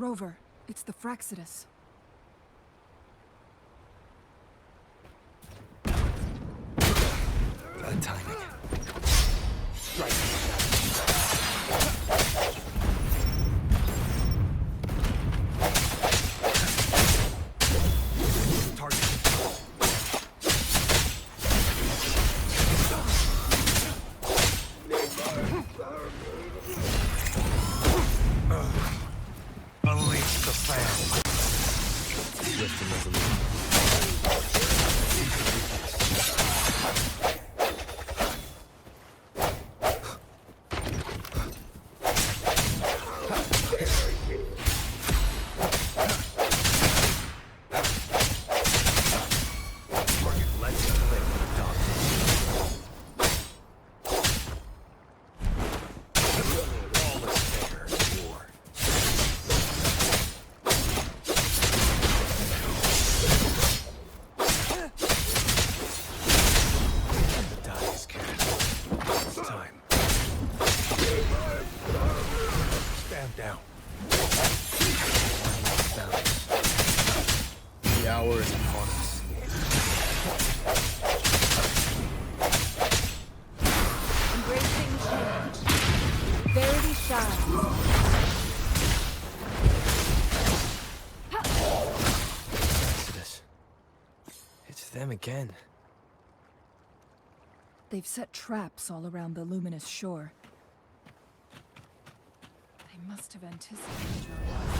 Rover, it's the Fraxidus. Bad timing. Strike. Unleash the fan. Swift and resolute. Down. The hour is upon us. Embracing change. Verity shines. Exodus. It's them again. They've set traps all around the luminous shore. They must have anticipated your arrival.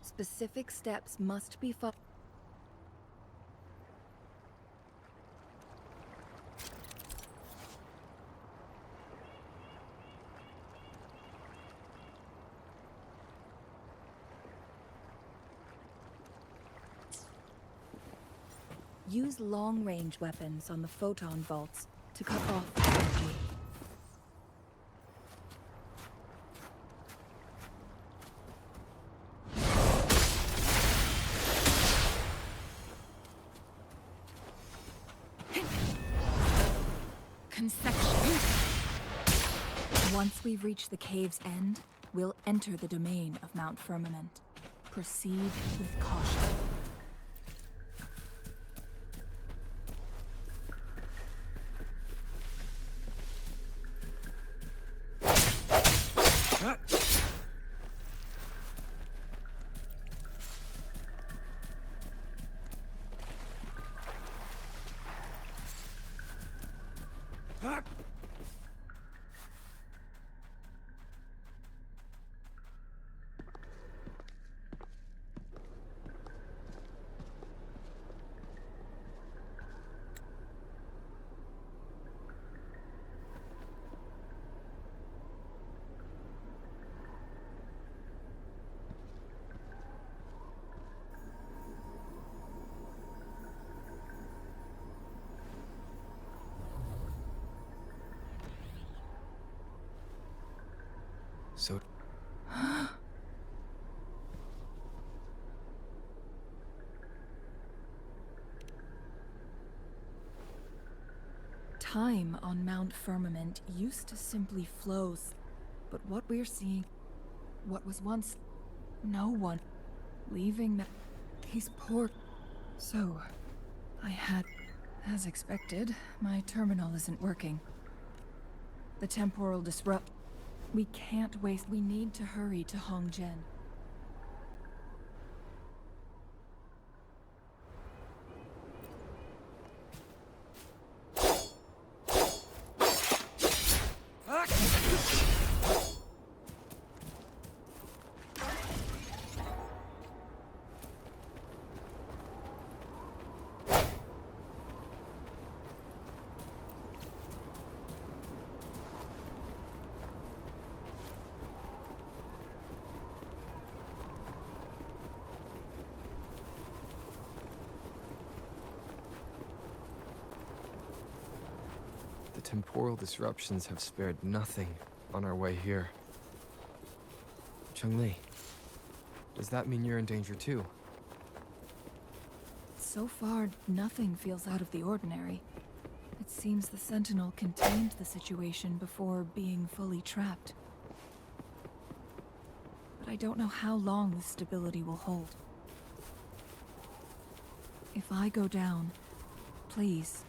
Specific steps must be followed. Use long-range weapons on the photon vaults to cut off energy. Conception. Once we reach the cave's end, we'll enter the domain of Mount Firmament. Proceed with caution. So... Time on Mount Firmament used to simply flow, but what we're seeing, what was once no one, leaving that he's poor. So, I had, as expected, my terminal isn't working. The temporal disrupt. We can't waste. We need to hurry to Hongzhen. temporal disruptions have spared nothing on our way here. Cheng-Li, does that mean you're in danger too? So far, nothing feels out of the ordinary. It seems the Sentinel contained the situation before being fully trapped. But I don't know how long this stability will hold. If I go down, please.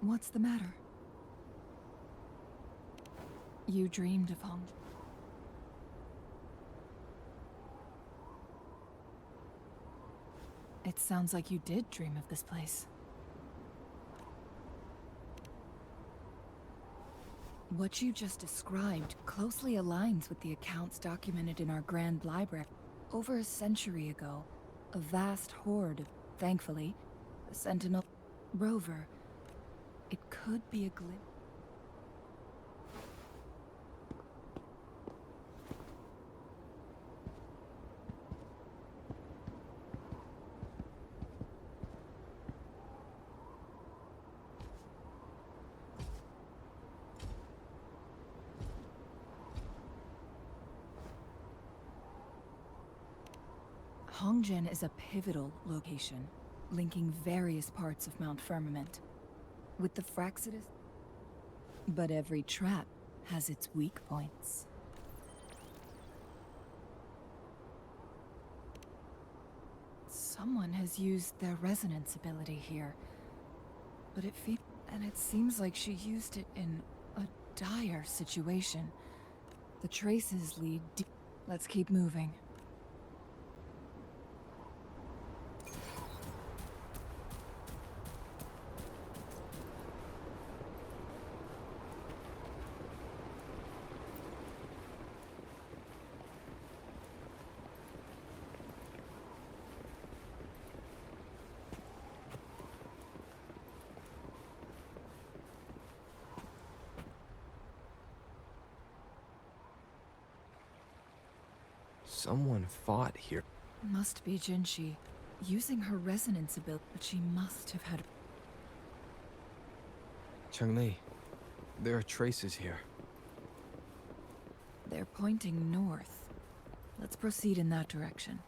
What's the matter? You dreamed of home. It sounds like you did dream of this place. What you just described closely aligns with the accounts documented in our Grand Library. Over a century ago, a vast horde, thankfully, the Sentinel rover. It could be a glimpse. Hongzhen is a pivotal location, linking various parts of Mount Firmament. With the Fraxidus. But every trap has its weak points. Someone has used their resonance ability here. But it seems like she used it in a dire situation. The traces lead deep. Let's keep moving. Someone fought here. Must be Jinshi, using her resonance ability, but she must have had. Cheng-Li, there are traces here. They're pointing north. Let's proceed in that direction.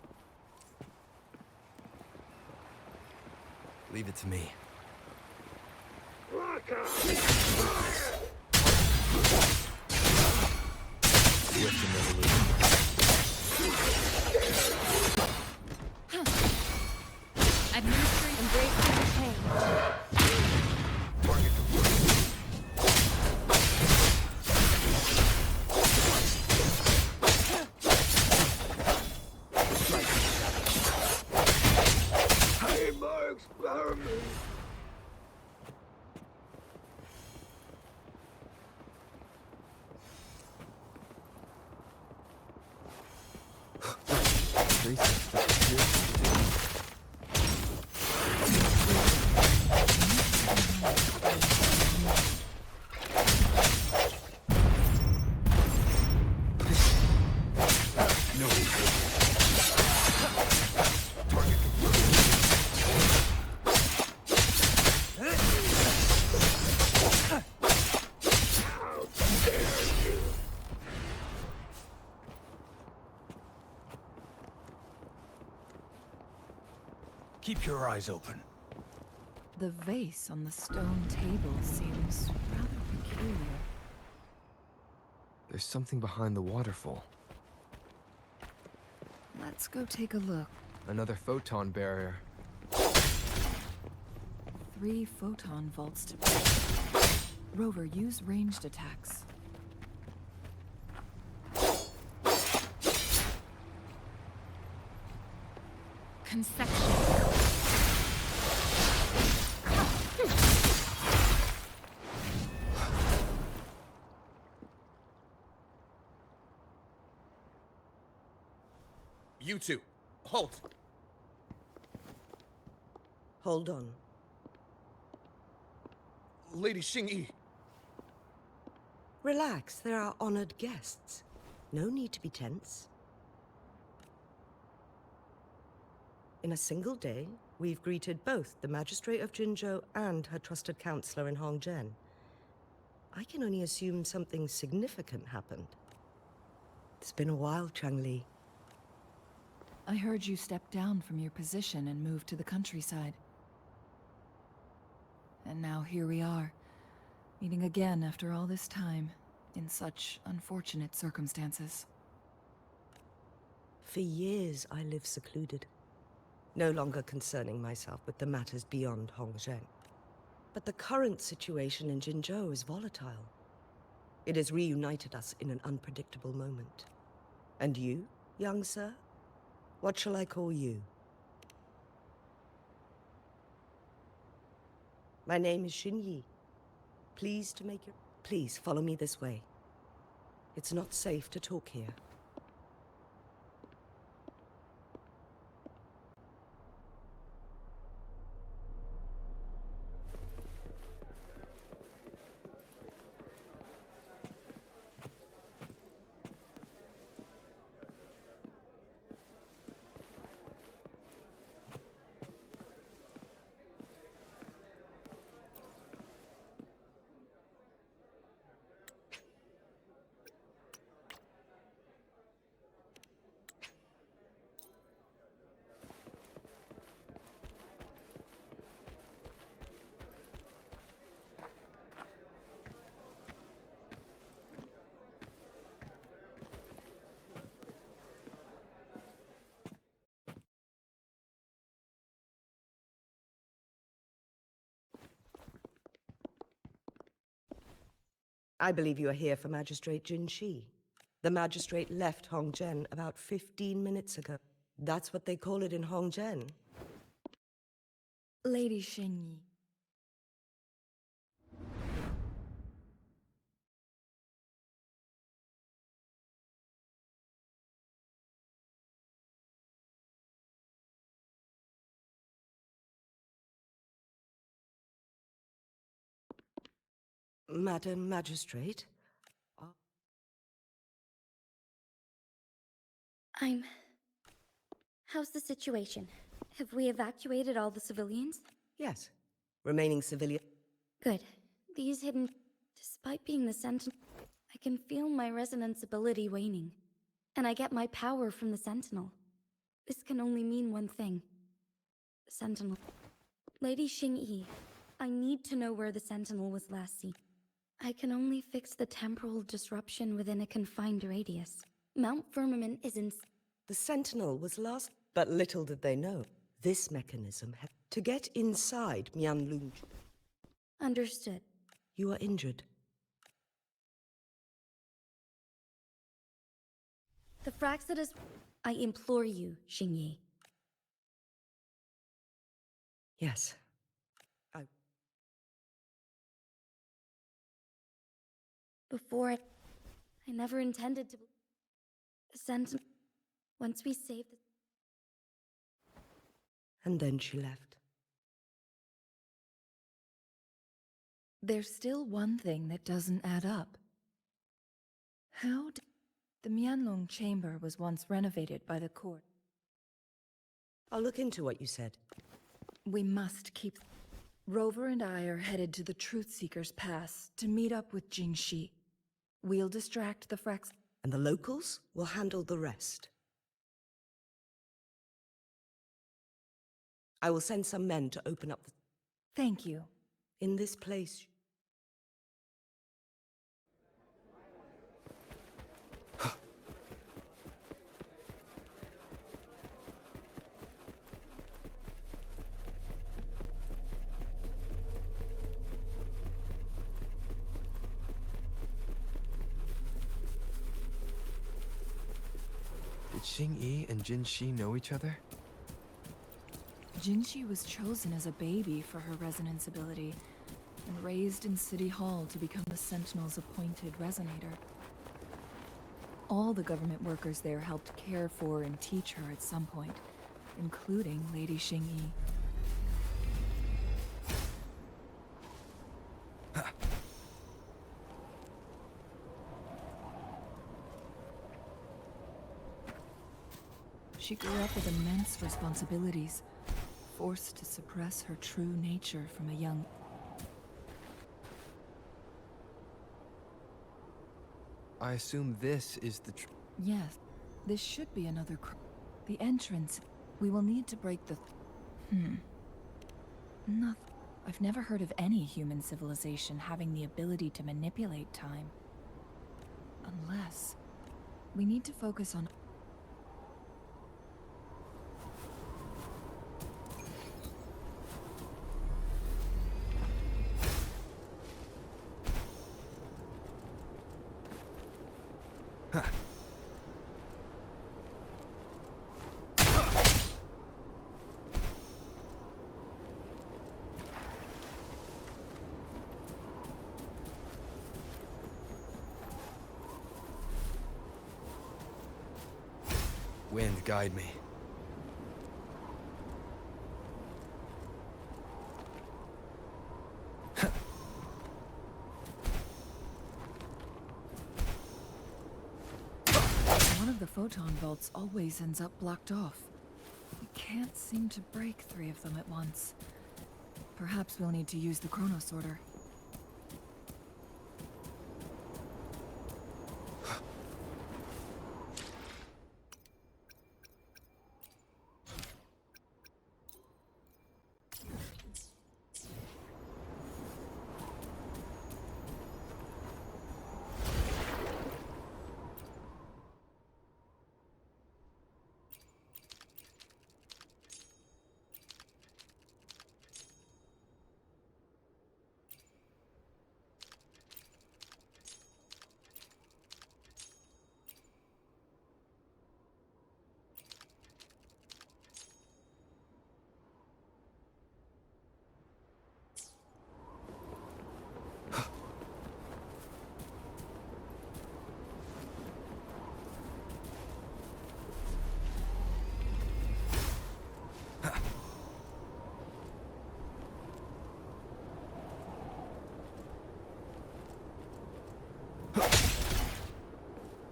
Leave it to me. Swift and resolute. Administering embrace pain. Target complete. Hey, my experiment. Traces that appear Keep your eyes open. The vase on the stone table seems rather peculiar. There's something behind the waterfall. Let's go take a look. Another photon barrier. 3 photon vaults to... Rover, use ranged attacks. Conception. You two, halt! Hold on. Lady Xingyi. Relax, they're our honored guests. No need to be tense. In a single day, we've greeted both the Magistrate of Jinzhou and her trusted counselor in Hongzhen. I can only assume something significant happened. It's been a while, Changli. I heard you stepped down from your position and moved to the countryside. And now here we are, meeting again after all this time, in such unfortunate circumstances. For years, I lived secluded, no longer concerning myself with the matters beyond Hongzhen. But the current situation in Jinzhou is volatile. It has reunited us in an unpredictable moment. And you, young sir? What shall I call you? My name is Xinyi. Pleased to make your... Please, follow me this way. It's not safe to talk here. I believe you are here for Magistrate Jin Shi. The magistrate left Hongzhen about 15 minutes ago. That's what they call it in Hongzhen. Lady Xingyi. Madam Magistrate? How's the situation? Have we evacuated all the civilians? Yes. Remaining civilian... Good. These hidden... Despite being the Sentinel, I can feel my resonance ability waning. And I get my power from the Sentinel. This can only mean one thing. The Sentinel. Lady Xingyi, I need to know where the Sentinel was last seen. I can only fix the temporal disruption within a confined radius. Mount Firmament is in... The Sentinel was last... But little did they know. This mechanism had... To get inside Mianlun... Understood. You are injured. The Fraxidus... I implore you, Xingyi. Yes. Before I never intended to... The Sentinel... Once we saved the... And then she left. There's still one thing that doesn't add up. How did... The Mianlong chamber was once renovated by the court. I'll look into what you said. We must keep... Rover and I are headed to the Truth Seeker's Pass to meet up with Jingxi. We'll distract the Frax... And the locals will handle the rest. I will send some men to open up the... Thank you. In this place... Did Xing-Yi and Jin-Shi know each other? Jinxi was chosen as a baby for her resonance ability, and raised in City Hall to become the Sentinel's appointed resonator. All the government workers there helped care for and teach her at some point, including Lady Xing-Yi. She grew up with immense responsibilities, forced to suppress her true nature from a young... I assume this is the Yes, this should be another the entrance. We will need to break the... Nothing. I've never heard of any human civilization having the ability to manipulate time. Unless... We need to focus on... wind guide me. One of the photon vaults always ends up blocked off. We can't seem to break 3 of them at once. Perhaps we'll need to use the chrono sorter.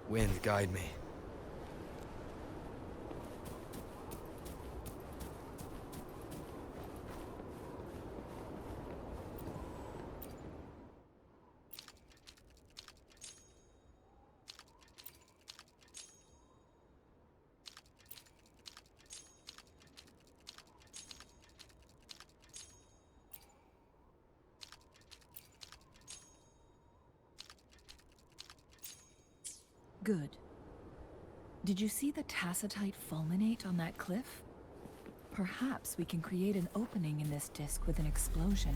Wind guide me. Good. Did you see the tacitite fulminate on that cliff? Perhaps we can create an opening in this disk with an explosion.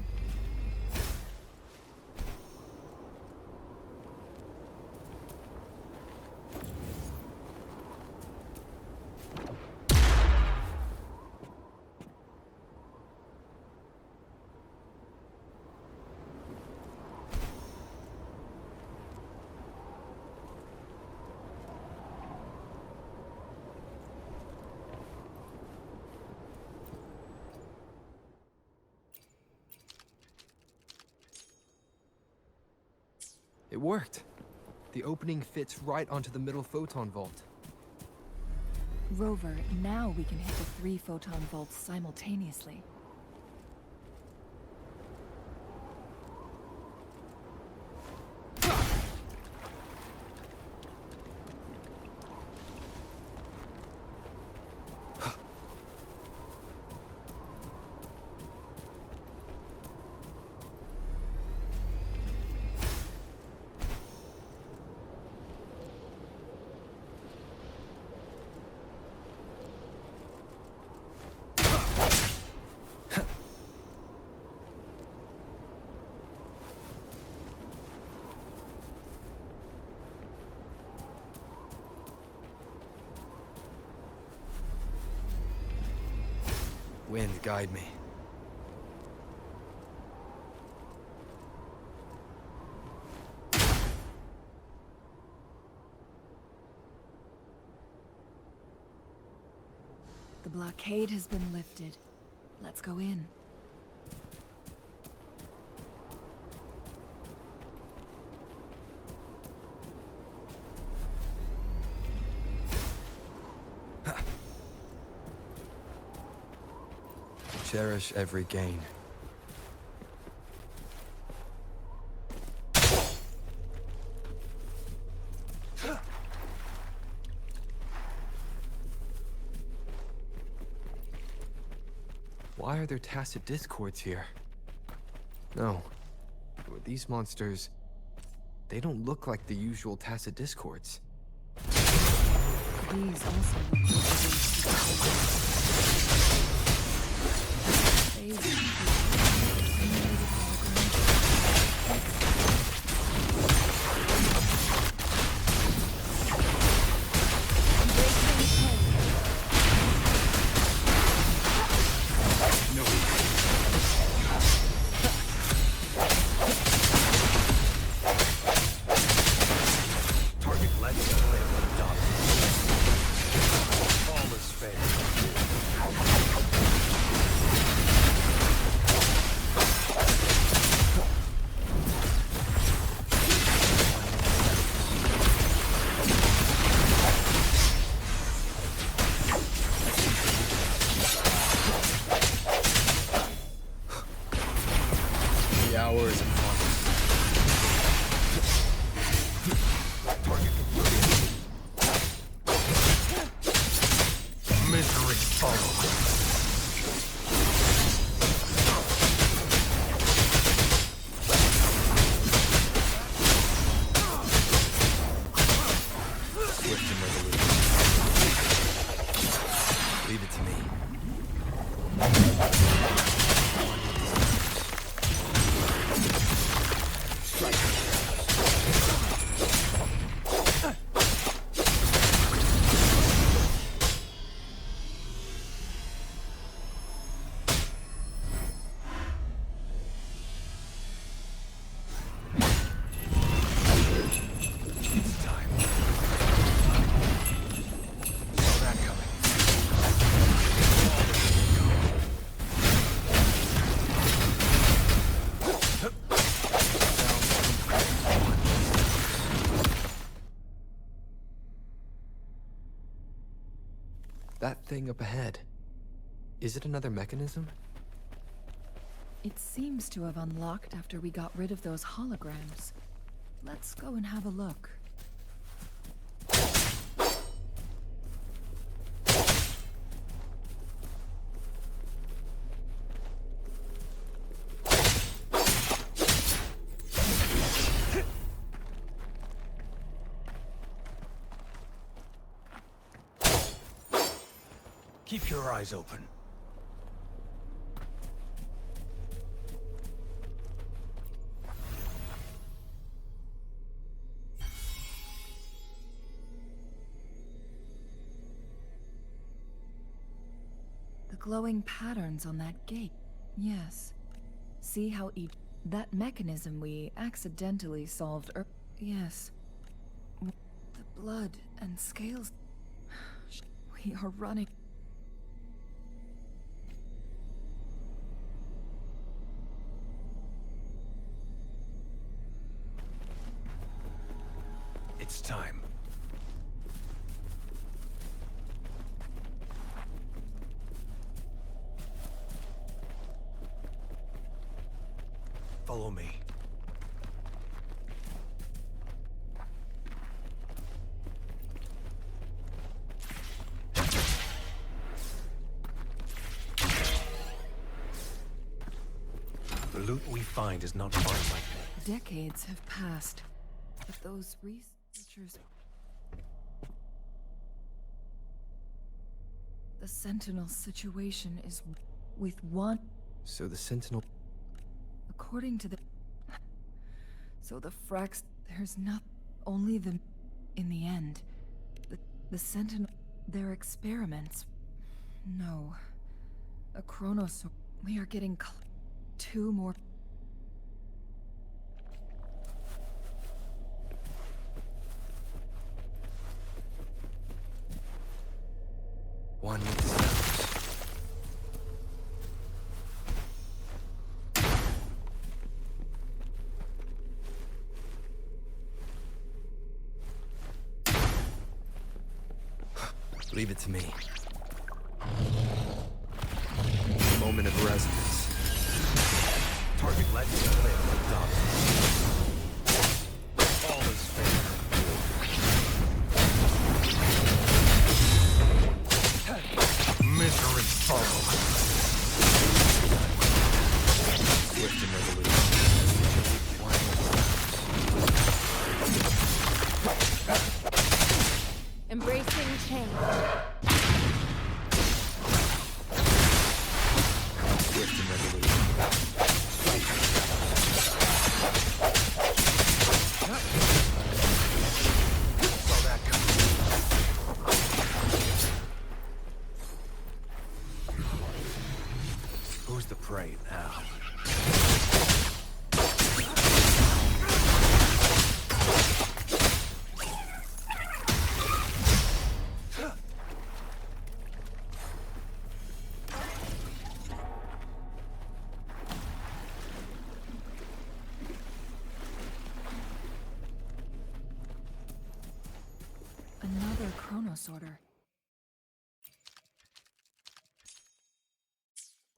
It worked. The opening fits right onto the middle photon vault. Rover, now we can hit the 3 photon vaults simultaneously. Wind, guide me. The blockade has been lifted. Let's go in. Cherish every gain. Why are there tacit discords here? No. These monsters... they don't look like the usual tacit discords. These also look like they would be simulated Target left clip adopted. All is fair. The hour is upon us. Target completed. Misery follows. Swift and resolute. Leave it to me. It's time. Saw that coming. That thing up ahead. Is it another mechanism? It seems to have unlocked after we got rid of those holograms. Let's go and have a look. Keep your eyes open. The glowing patterns on that gate. Yes. See how each... that mechanism we accidentally solved yes. The blood and scales... We are running... It's time. Follow me. The loot we find is not far like that. Decades have passed, but those researchers... The Sentinel situation is with one... So the Sentinel... According to the... So the Frax... There's not... Only the... In the end. The Sentinel... Their experiments... No. A chronos. We are getting two more. One with the steps. Leave it to me. Moment of resonance. Target let clear the dot. All is fair. Misery follow. Swift and resolute. Embracing change. Swift and resolute. Saw that coming. Who's the prey now? Another chronos order.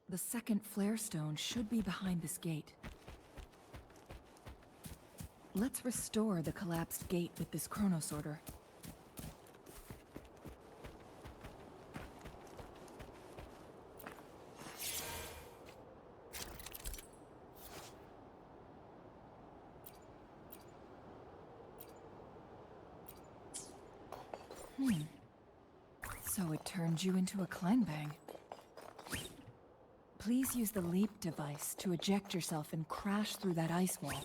The second flare stone should be behind this gate. Let's restore the collapsed gate with this chronos order. So it turned you into a clangbang. Please use the leap device to eject yourself and crash through that ice wall.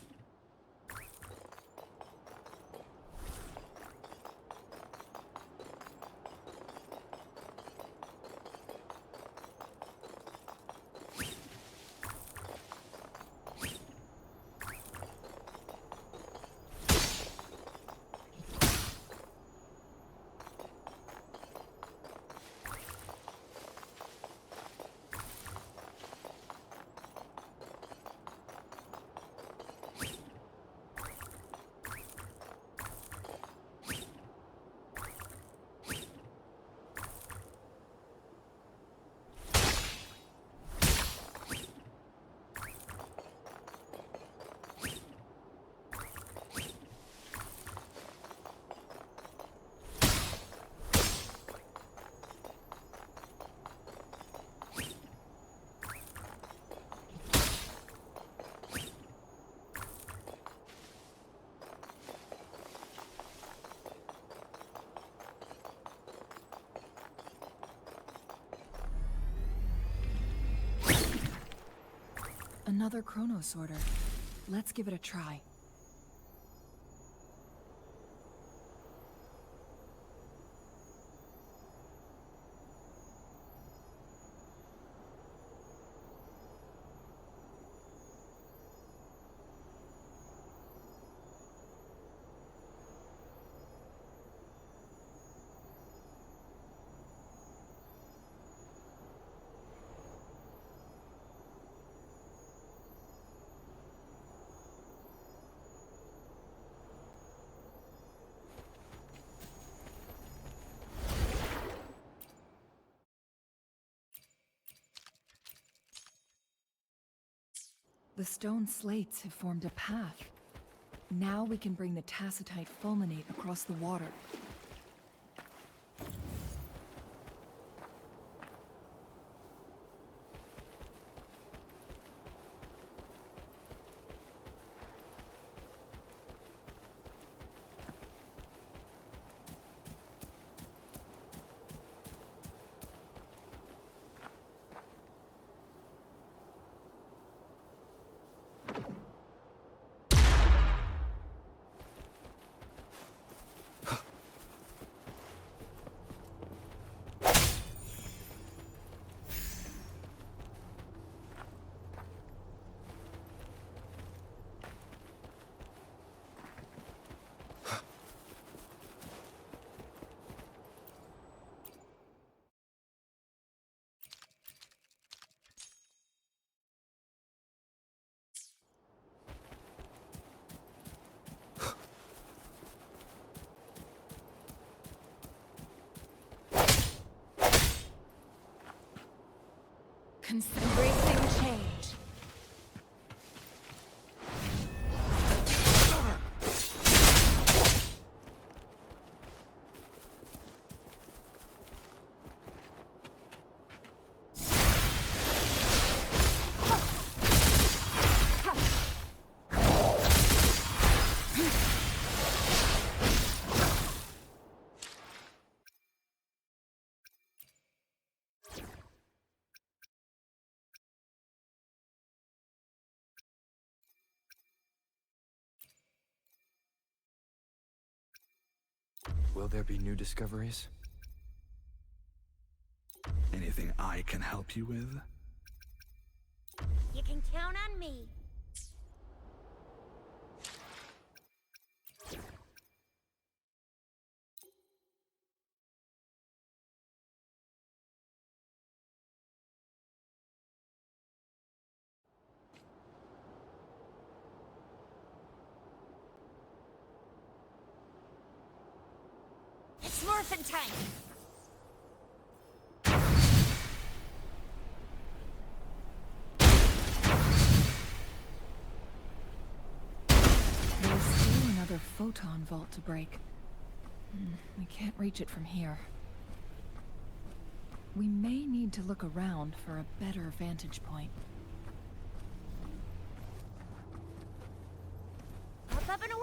Another chronos order. Let's give it a try. The stone slates have formed a path. Now we can bring the tacitite fulminate across the water. Embracing change. Will there be new discoveries? Anything I can help you with? You can count on me. It's morphin' time! There's still another photon vault to break. We can't reach it from here. We may need to look around for a better vantage point. Up and away!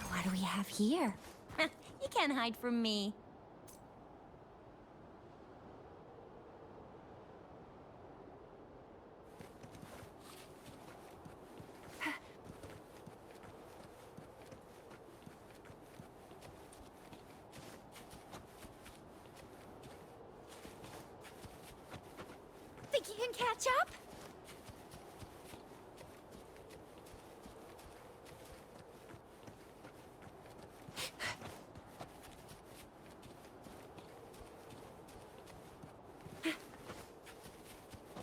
What do we have here? You can't hide from me. Think you can catch up?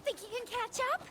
Think you can catch up?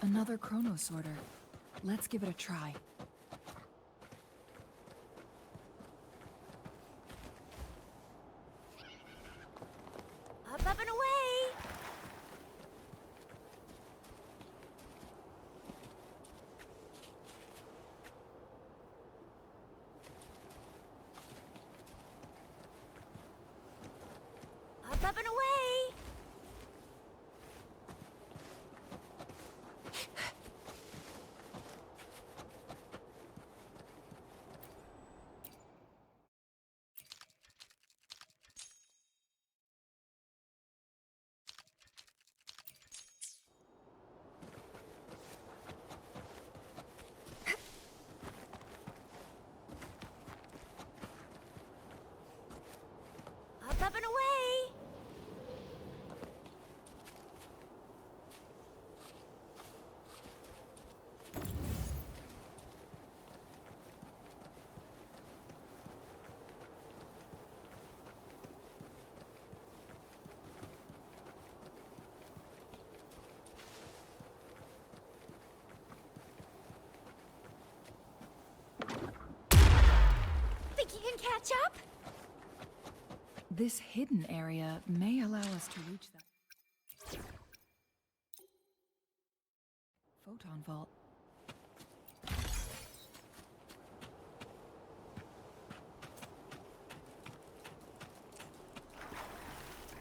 Another chronosorter. Let's give it a try. Up and away! Up and away! Up and away! Think you can catch up? This hidden area may allow us to reach that photon vault.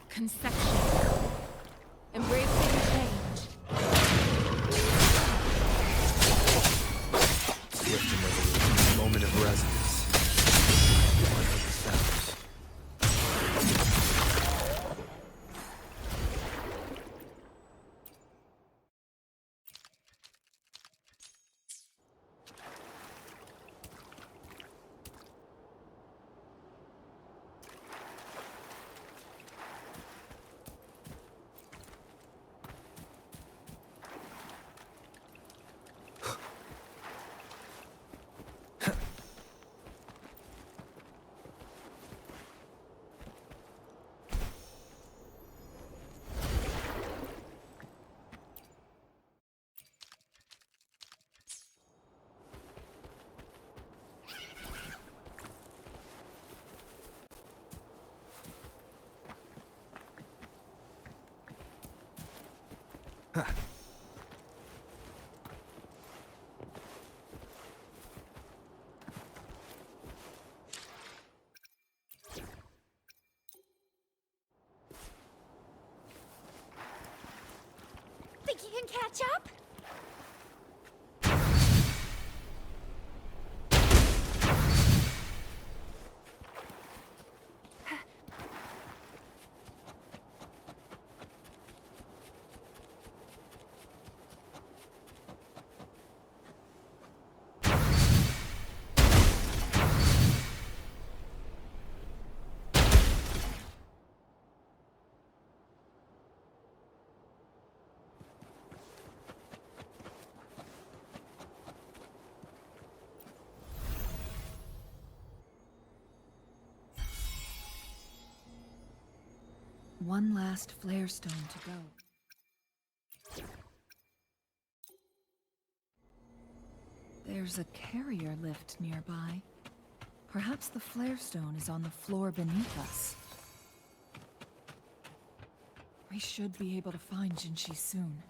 Conception. Embracing change. Think you can catch up? One last flare stone to go. There's a carrier lift nearby. Perhaps the flare stone is on the floor beneath us. We should be able to find Jinshi soon.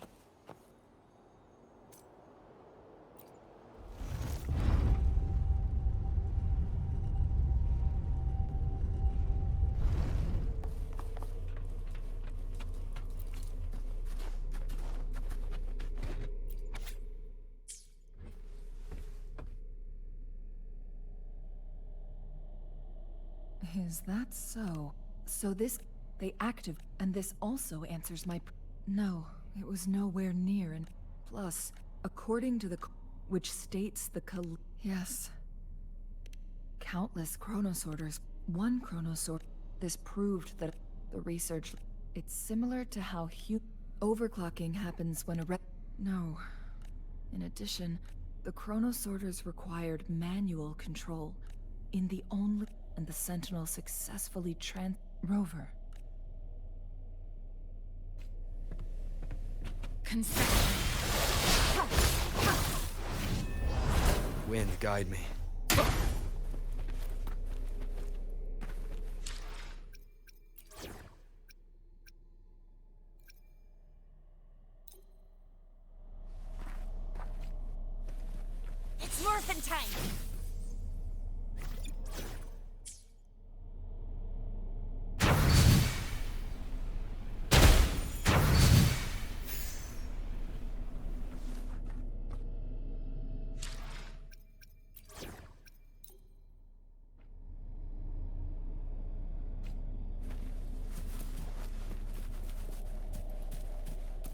Is that so? So they active, and this also answers my no, it was nowhere near, and plus, according to the which states the yes. Countless chronosorters, one chronosort, this proved that the research, it's similar to how overclocking happens when no. In addition, the chronosorters required manual control, in the only and the Sentinel successfully Rover. Wind, guide me. It's morphin' time!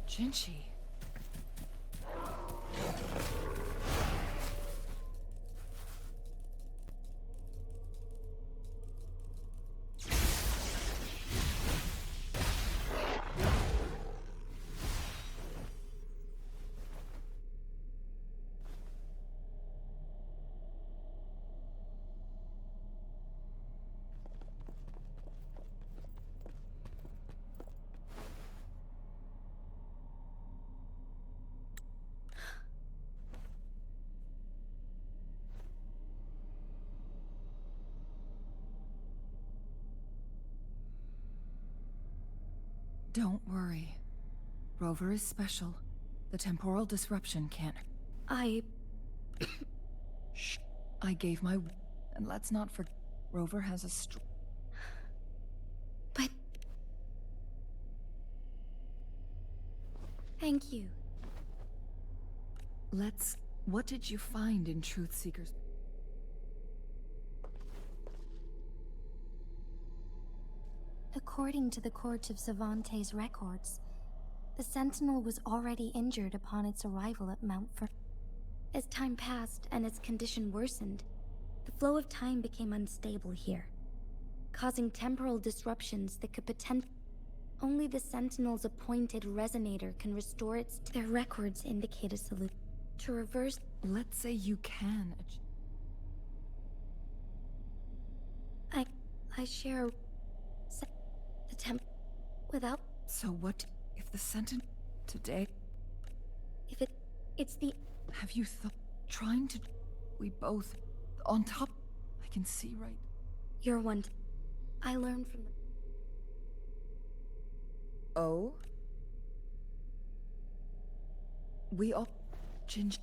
Jinshi. Don't worry. Rover is special. The temporal disruption can't. Shh. I gave my and let's not forget. Rover has a But... Thank you. What did you find in Truth Seekers? According to the Court of Savante's records, the Sentinel was already injured upon its arrival at Mount Fer. As time passed and its condition worsened, the flow of time became unstable here, causing temporal disruptions that could potentially... Only the Sentinel's appointed resonator can restore its... Their records indicate a solution. To reverse... Let's say you can. I share... the temp... Without... So what if the Sentinel... Today... If it's the... Have you trying to... We both... On top... I can see right... You're one... I learned from the... Oh? We all... Jinshi,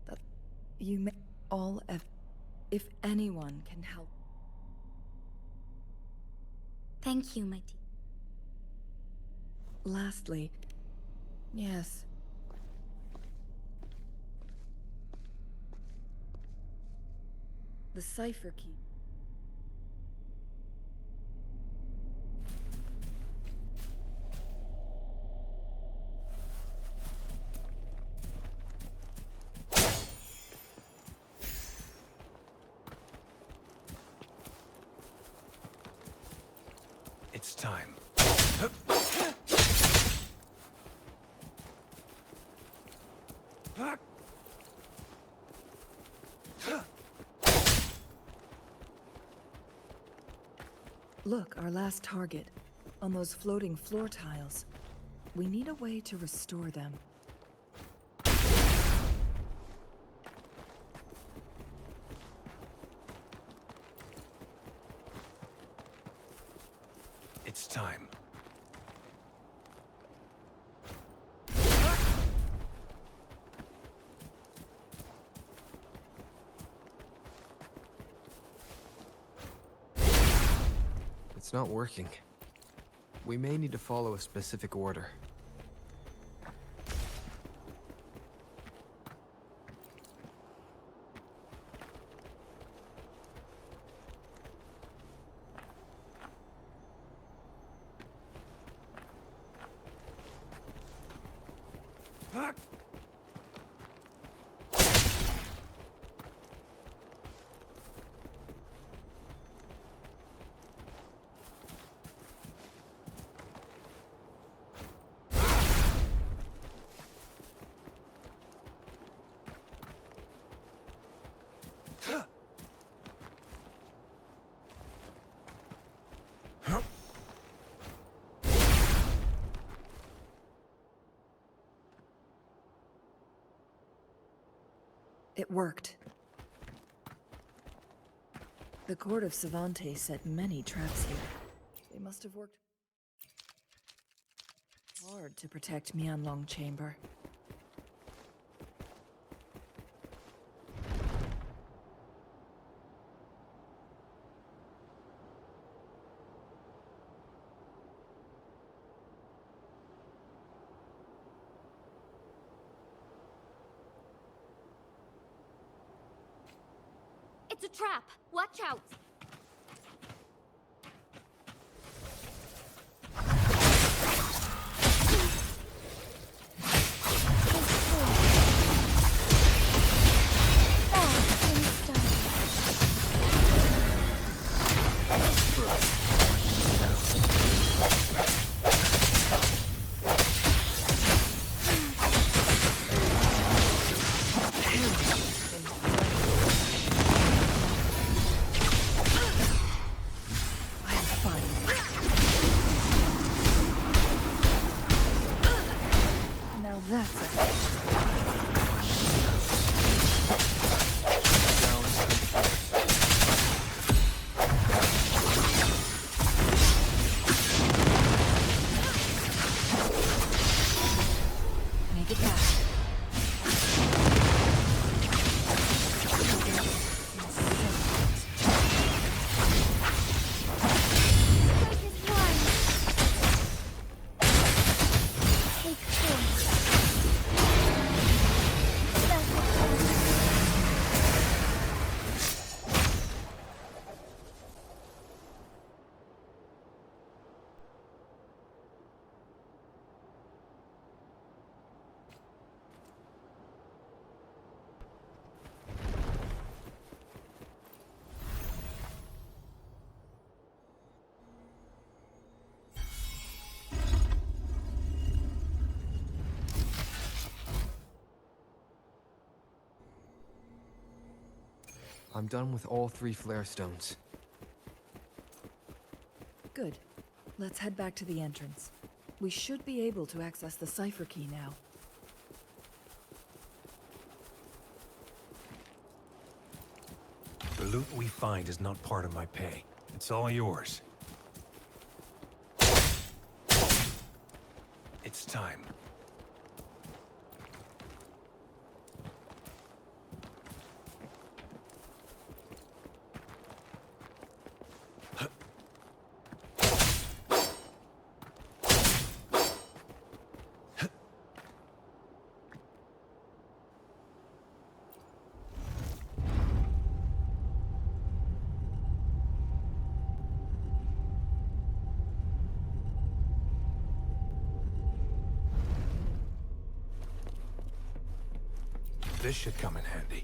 that... You may... All if anyone can help... Thank you, my dear. Lastly, yes. The cipher key. It's time. Look, our last target. On those floating floor tiles. We need a way to restore them. It's time. It's not working. We may need to follow a specific order. It worked. The court of Savante set many traps here. They must have worked hard to protect Mianlong Chamber. It's a trap! Watch out! Now that's it. Make it back. I'm done with all 3 flare stones. Good. Let's head back to the entrance. We should be able to access the cipher key now. The loot we find is not part of my pay. It's all yours. It's time. This should come in handy.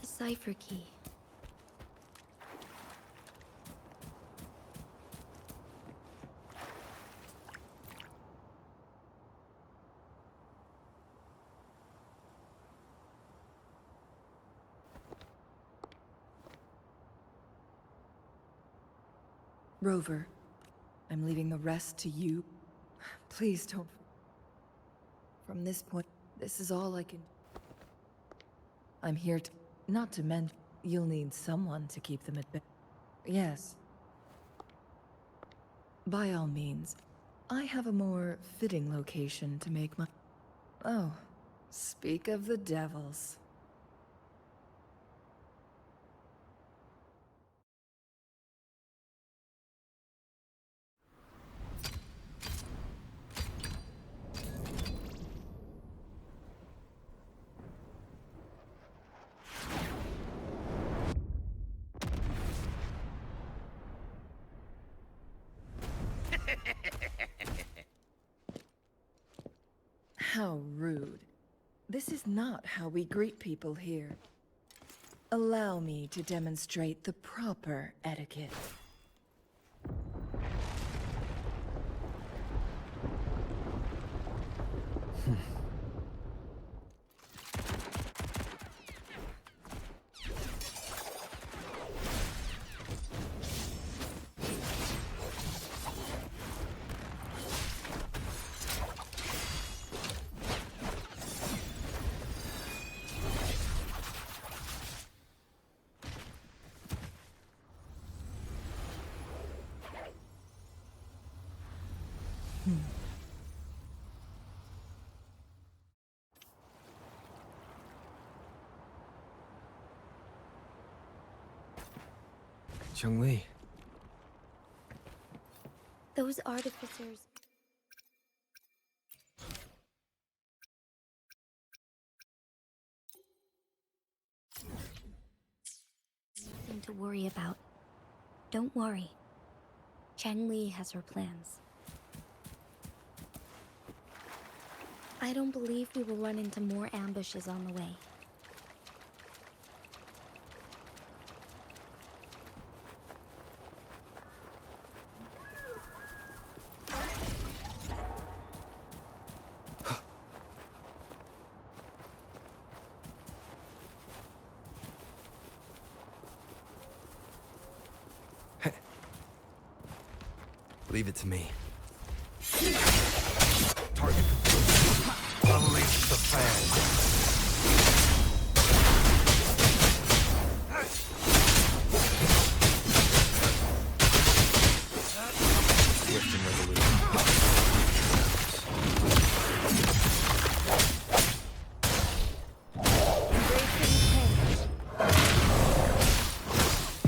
The cipher key. Rover, I'm leaving the rest to you. Please don't. From this point, this is all I can. I'm here to. Not to mention, you'll need someone to keep them at bay. Yes. By all means, I have a more fitting location to make my. Oh, speak of the devils. How rude. This is not how we greet people here. Allow me to demonstrate the proper etiquette. Chun-Li. Those artificers. Nothing to worry about. Don't worry. Chun-Li has her plans. I don't believe we will run into more ambushes on the way. Leave it to me. Target. Unleash the fan. Swift and resolute.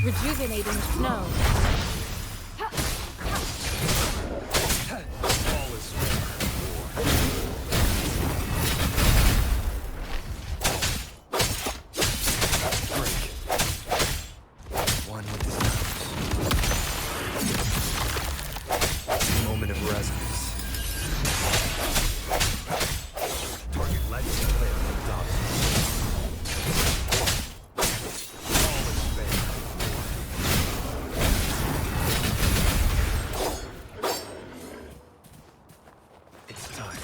Rejuvenating snow. All is fair. Break. One with the sounds. Moment of resonance. Target lights and clear from dots. All is fair. It's time.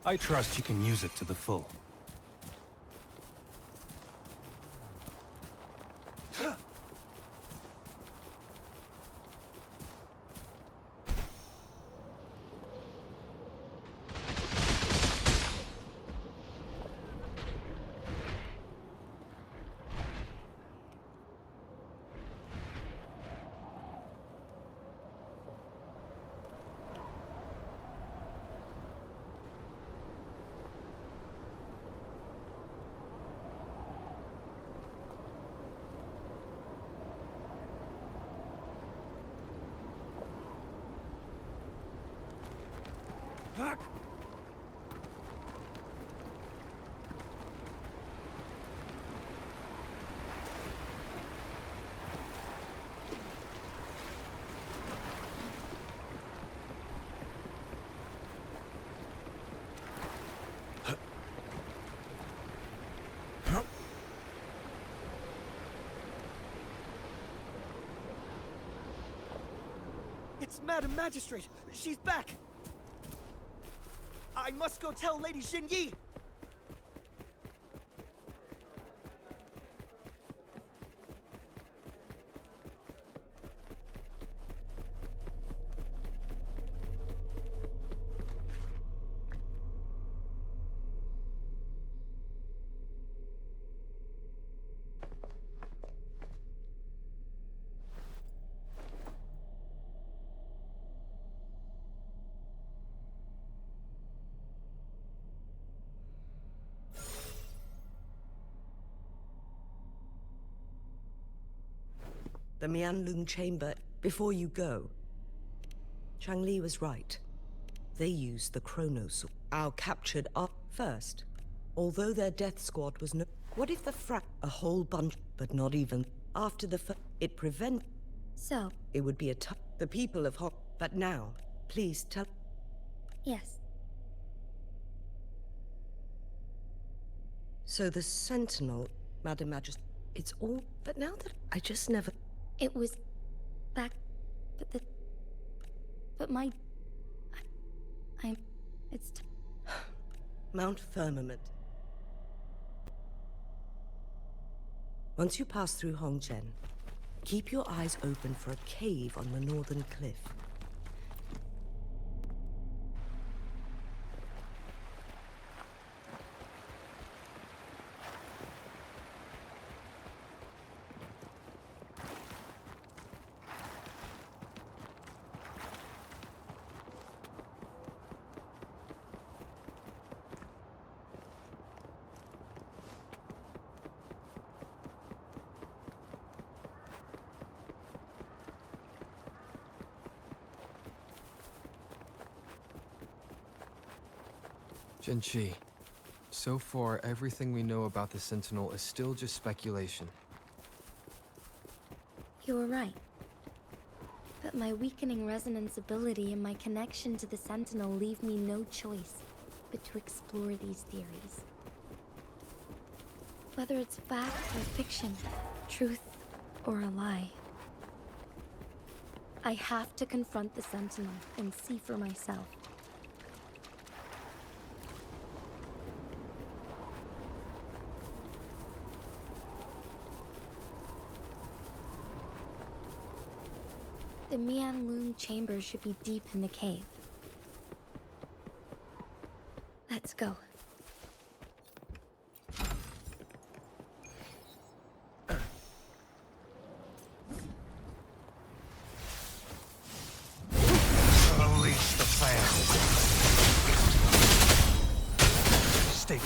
I trust you can use it to the full. It's Madam Magistrate! She's back! I must go tell Lady Xinyi! The Mianlun chamber, before you go. Changli was right. They used the Chronos. Our captured up first. Although their death squad was no... What if the a whole bunch, but not even... After the it prevent... So? It would be a tough... The people of Hong... But now, please tell... Yes. So the Sentinel, Madam Majesty... It's all... But now that... I just never... It was... back... But my... I'm... It's... Mount Firmament. Once you pass through Hongzhen, keep your eyes open for a cave on the northern cliff. Jinchi, so far everything we know about the Sentinel is still just speculation. You were right. But my weakening resonance ability and my connection to the Sentinel leave me no choice but to explore these theories. Whether it's fact or fiction, truth or a lie. I have to confront the Sentinel and see for myself. The Mianlun chamber should be deep in the cave. Let's go. Unleash the fan. Stay here.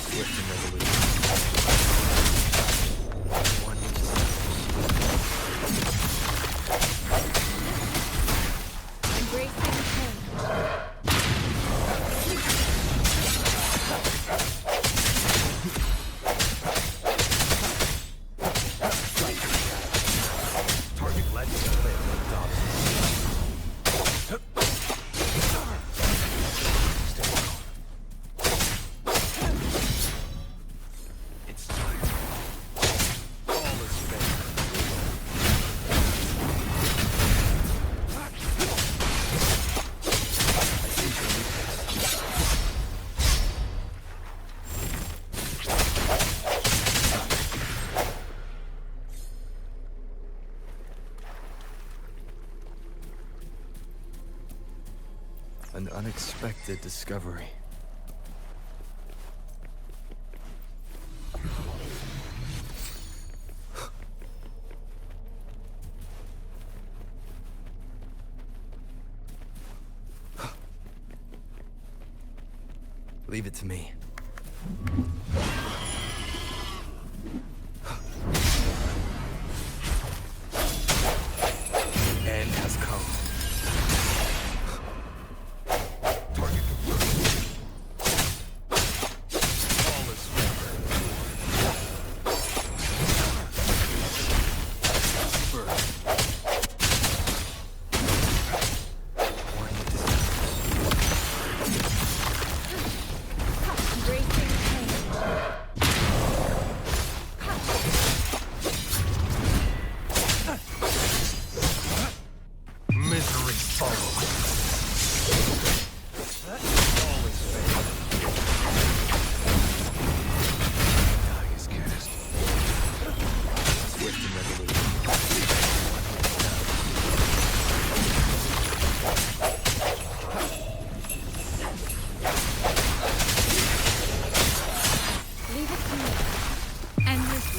Swift and resolute. An unexpected discovery. Leave it to me.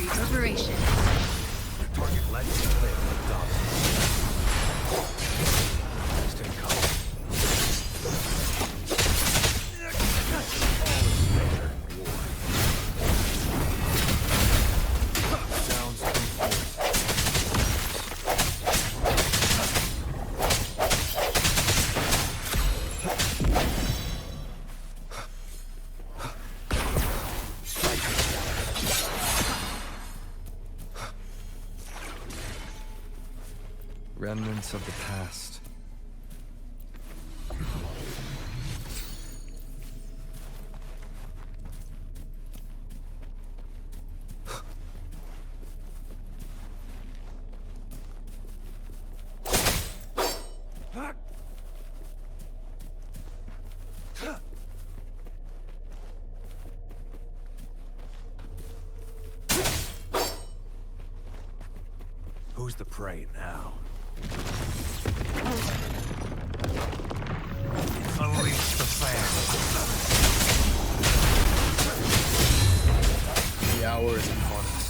reverberation. Target lets you live with Dobson. Stay calm. All is fair in war. Sounds confused. Remnants of the past. Who's the prey now? Unleash the fan. The hour is upon us.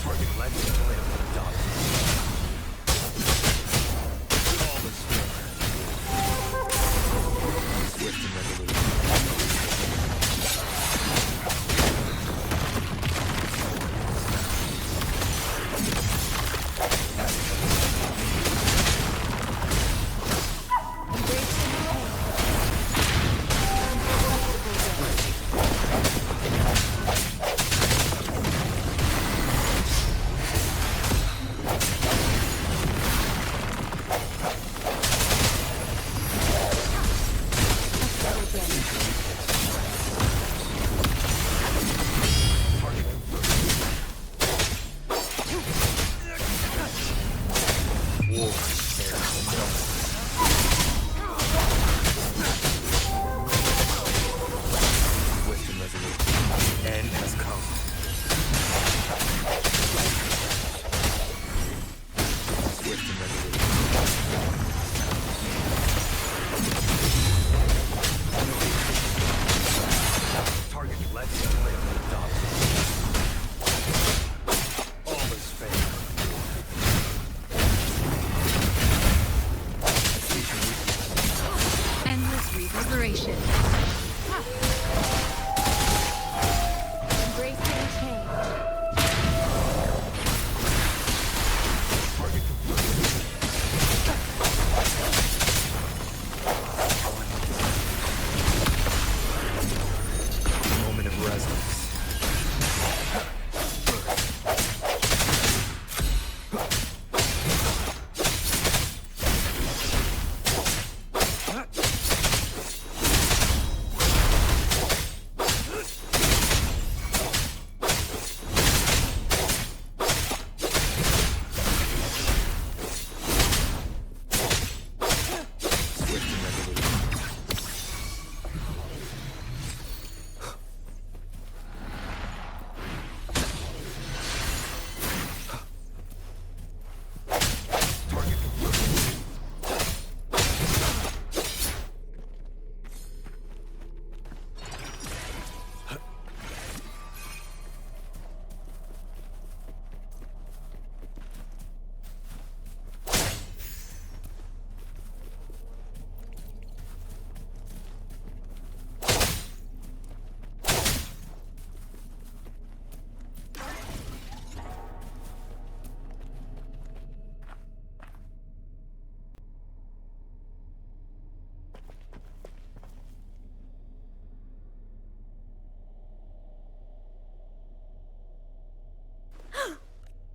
Target lets you live with Dobson. All is fair. Swift and resolute. Reverberation. Embracing change. Moment of resonance.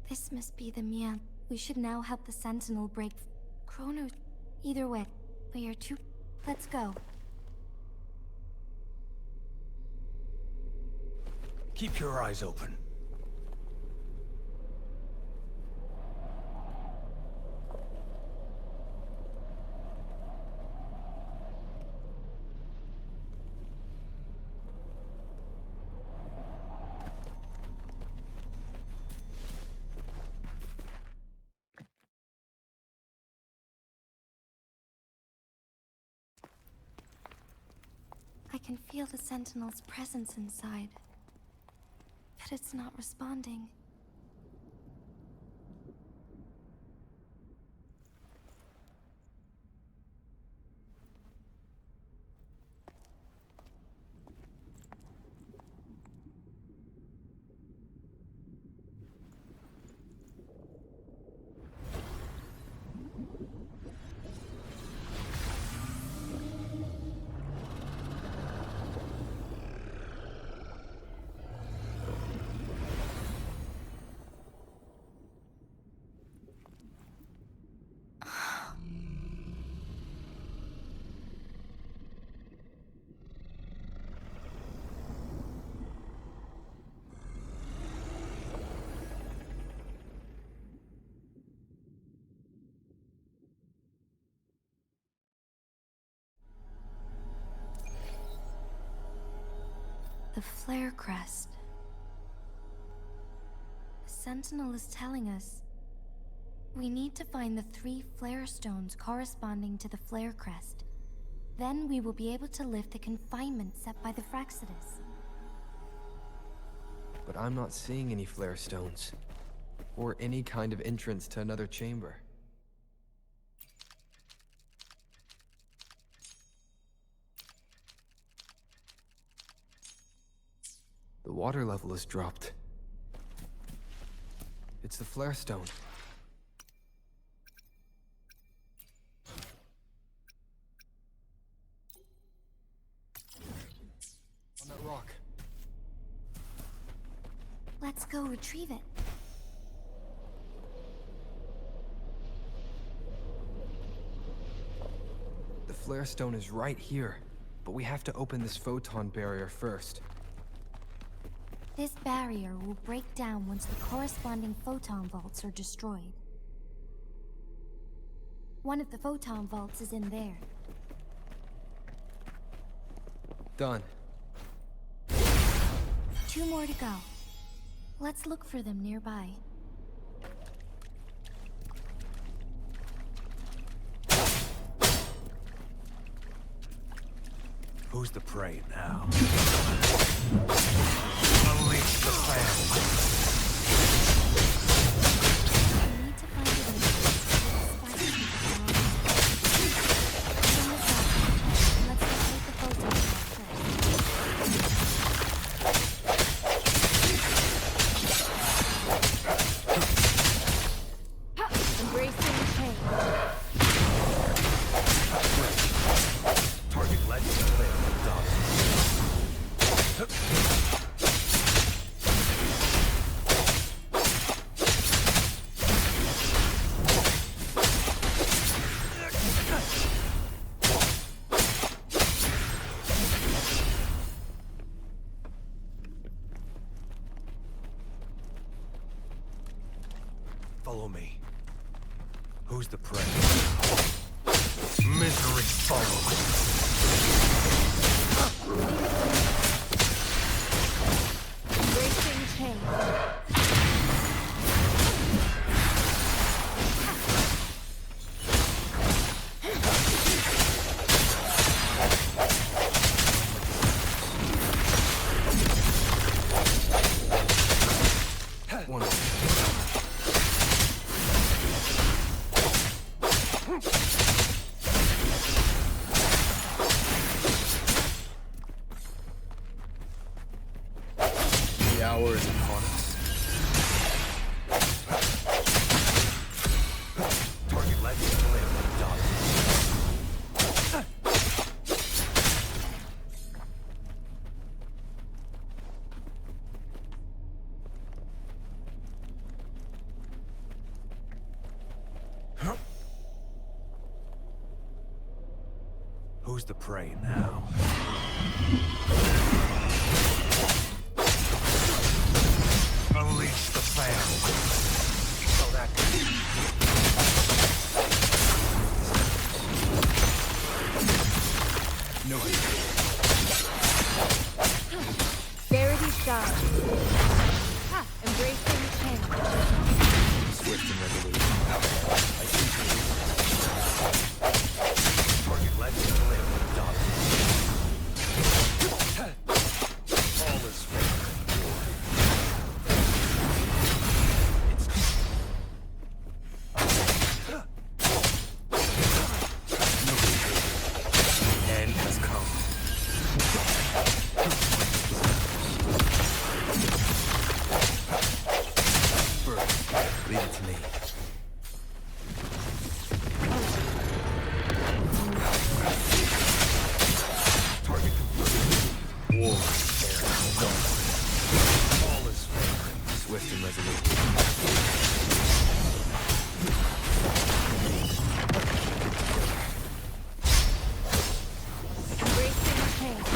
This must be the Mia. We should now help the Sentinel break Chronos. Either way, we are too. Let's go. Keep your eyes open. I can feel the Sentinel's presence inside. But it's not responding. The flare crest. The Sentinel is telling us we need to find the 3 flare stones corresponding to the flare crest. Then we will be able to lift the confinement set by the Fraxidus. But I'm not seeing any flare stones, or any kind of entrance to another chamber. The water level has dropped. It's the flare stone. On that rock. Let's go retrieve it. The flare stone is right here, but we have to open this photon barrier first. This barrier will break down once the corresponding photon vaults are destroyed. One of the photon vaults is in there. Done. 2 more to go. Let's look for them nearby. Who's the prey now? Unleash the fan. We need to find it in the spider Let's go take the photon first. Embracing change. Target legend clear. Done. Follow me. Who's the prey? Misery follows. Embracing change. One. The hour is upon us. Target legend clear. Done. Who's the prey now? Unleash the fan. So that no idea. Verity shines. Embracing change. Swift and resolute. I see Target legend clear. Done. Swift and resolute. Embracing change.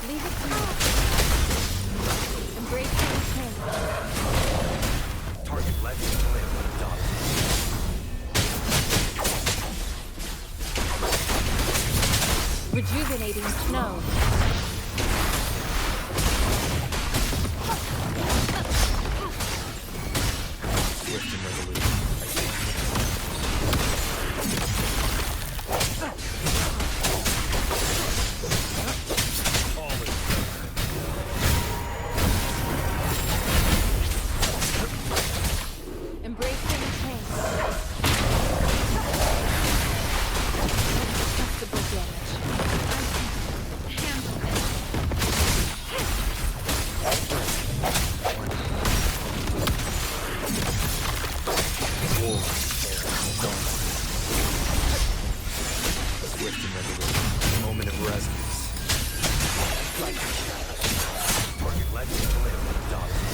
Leave it to me. Embracing change. Target legend live adopted. Rejuvenating snow. Swift and resolute. Embracing change. Unacceptable damage. I can handle Swift and resolute. Moment of resonance. Target legend live adopted.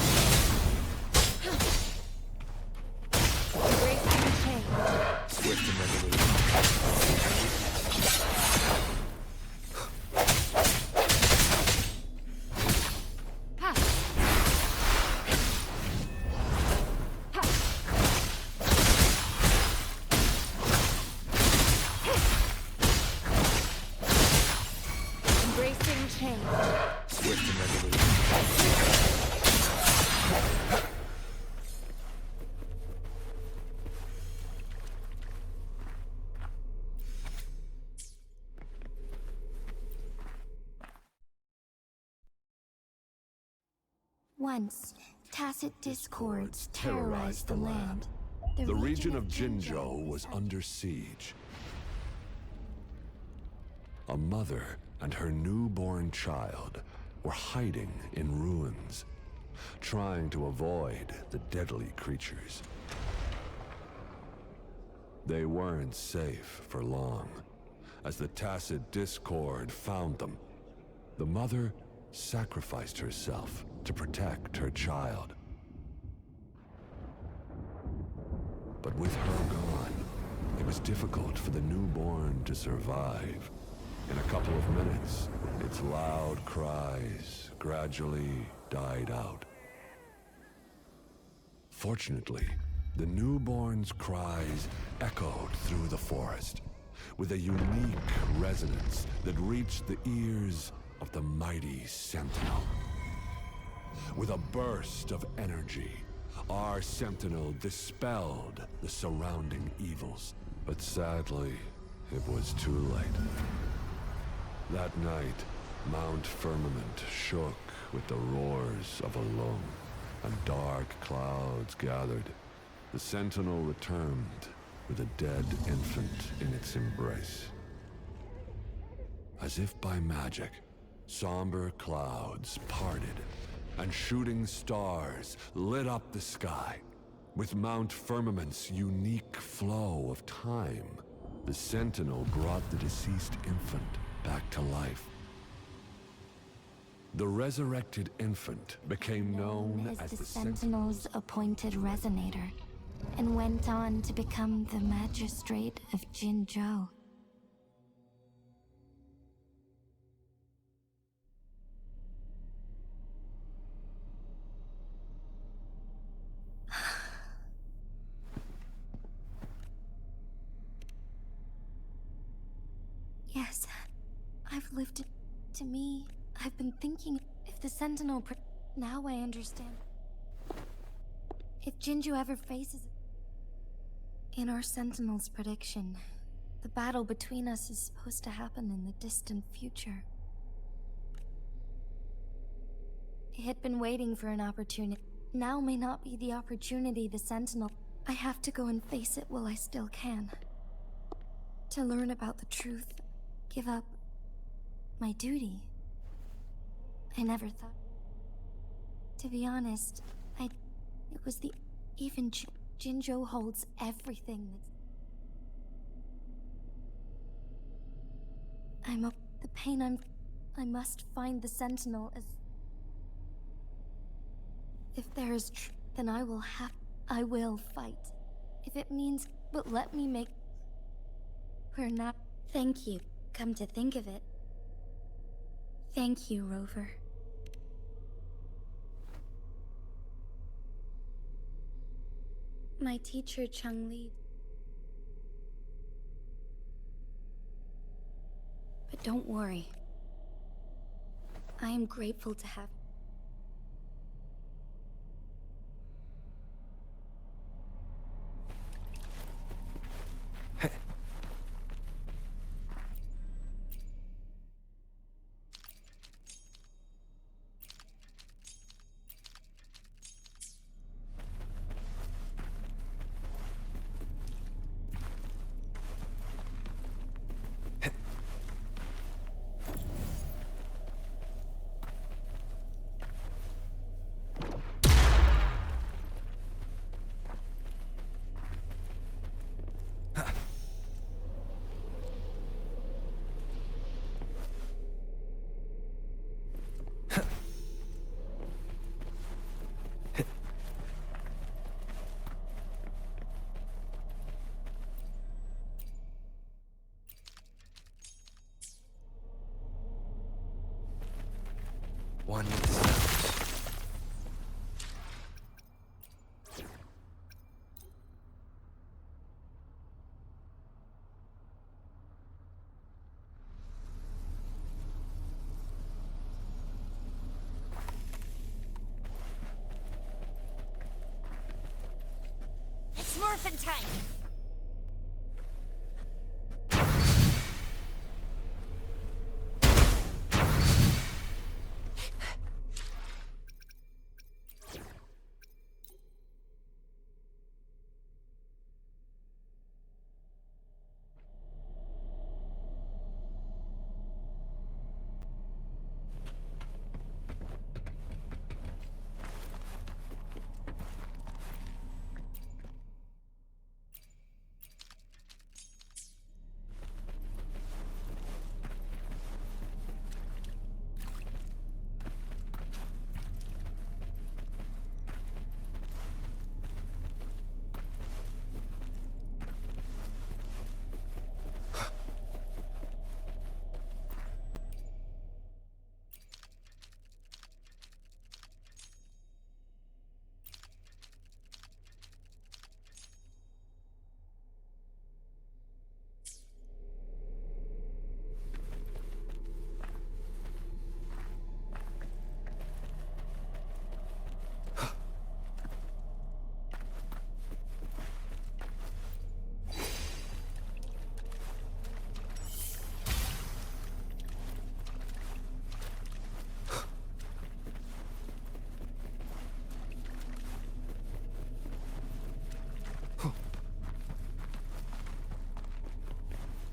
Embracing change. Swift and resolute. Ha! Ha! Embracing change. Swift and resolute. Once, tacit discords terrorized the land. The region of Jinzhou was under siege. A mother and her newborn child were hiding in ruins, trying to avoid the deadly creatures. They weren't safe for long, as the tacit discord found them. The mother sacrificed herself to protect her child. But with her gone, it was difficult for the newborn to survive. In a couple of minutes, its loud cries gradually died out. Fortunately, the newborn's cries echoed through the forest, with a unique resonance that reached the ears of the mighty Sentinel. With a burst of energy, our Sentinel dispelled the surrounding evils. But sadly, it was too late. That night, Mount Firmament shook with the roars of a lung, and dark clouds gathered. The Sentinel returned with a dead infant in its embrace. As if by magic, somber clouds parted, and shooting stars lit up the sky. With Mount Firmament's unique flow of time, the Sentinel brought the deceased infant back to life. The resurrected infant became known as the Sentinel's appointed resonator, and went on to become the magistrate of Jinzhou. Yes, I've lived it. To me, I've been thinking, if the Sentinel now I understand. If Jinzhou ever faces it. In our Sentinel's prediction, the battle between us is supposed to happen in the distant future. had been waiting for an opportunity. Now may not be the opportunity the Sentinel. I have to go and face it while I still can. To learn about the truth, give up my duty. I never thought. To be honest, it was the... Even Jinzhou holds everything that's... The pain I must find the Sentinel as... If there is then I will fight. If it means... But let me make... We're not... Thank you. Come to think of it. Thank you, Rover. My teacher, Changli. But don't worry. I am grateful to have... One with the sounds. It's morphin' time!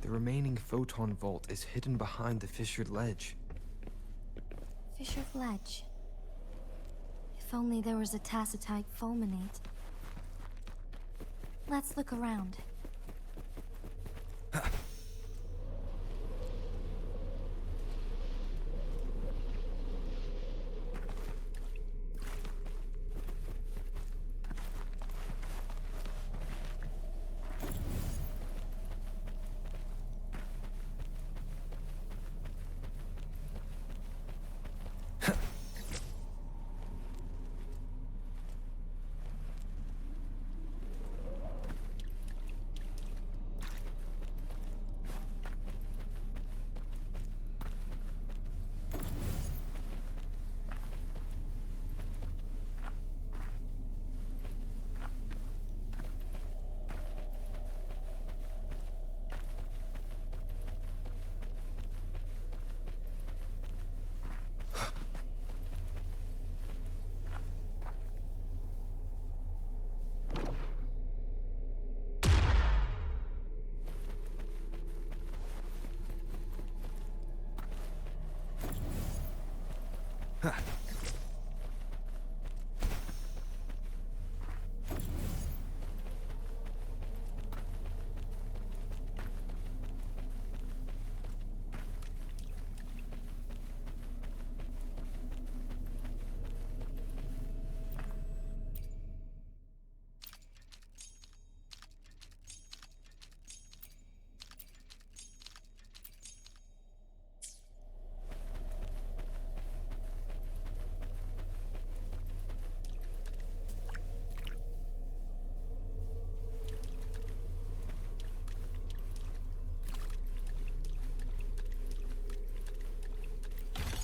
The remaining photon vault is hidden behind the fissured ledge. Fissured ledge. If only there was a tacitite fulminate. Let's look around.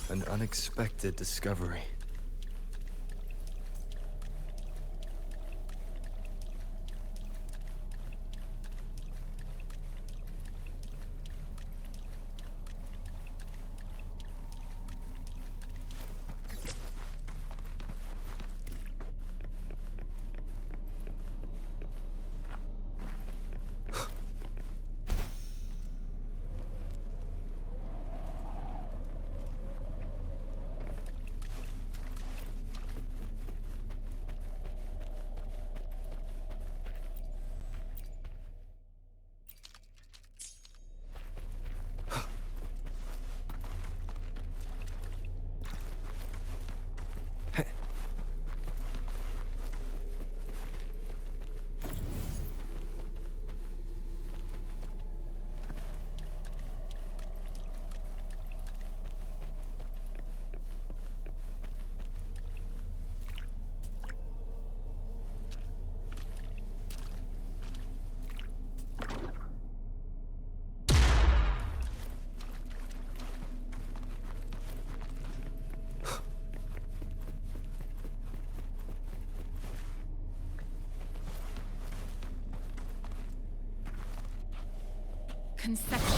An unexpected discovery. Conception.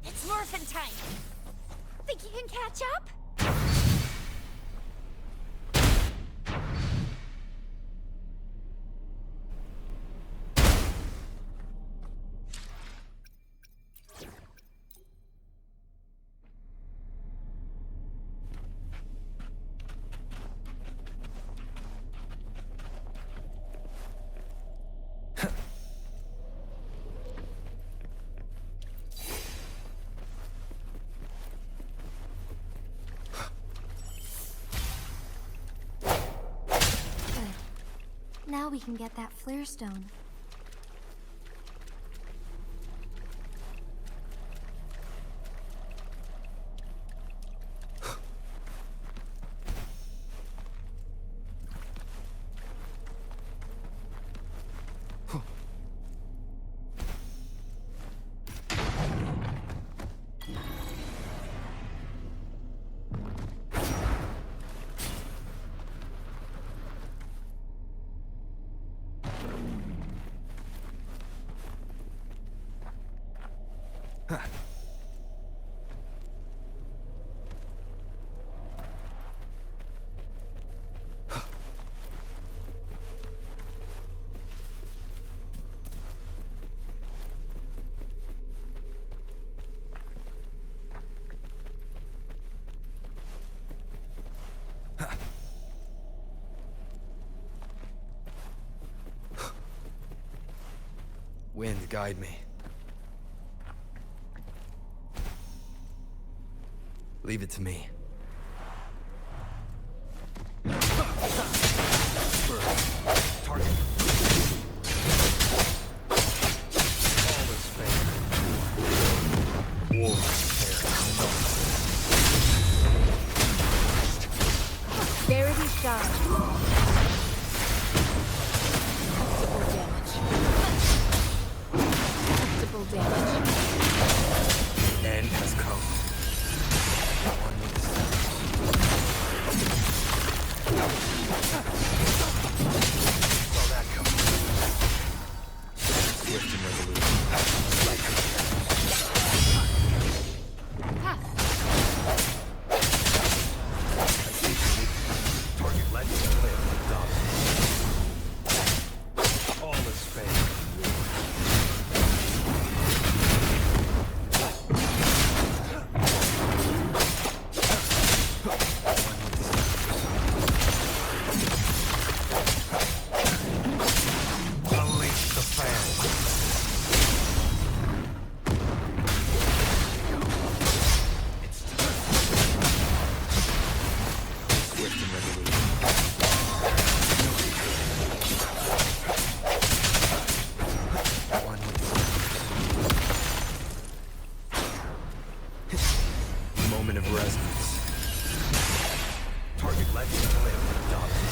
It's morphin' time! Think you can catch up? Now we can get that flare stone. Wind, guide me. Leave it to me. Target. All is fair. War Verity shot. Acceptable damage. The end has come. I want me to live the dominance. All is fair. Moment of resonance. Target left and clear for dominance.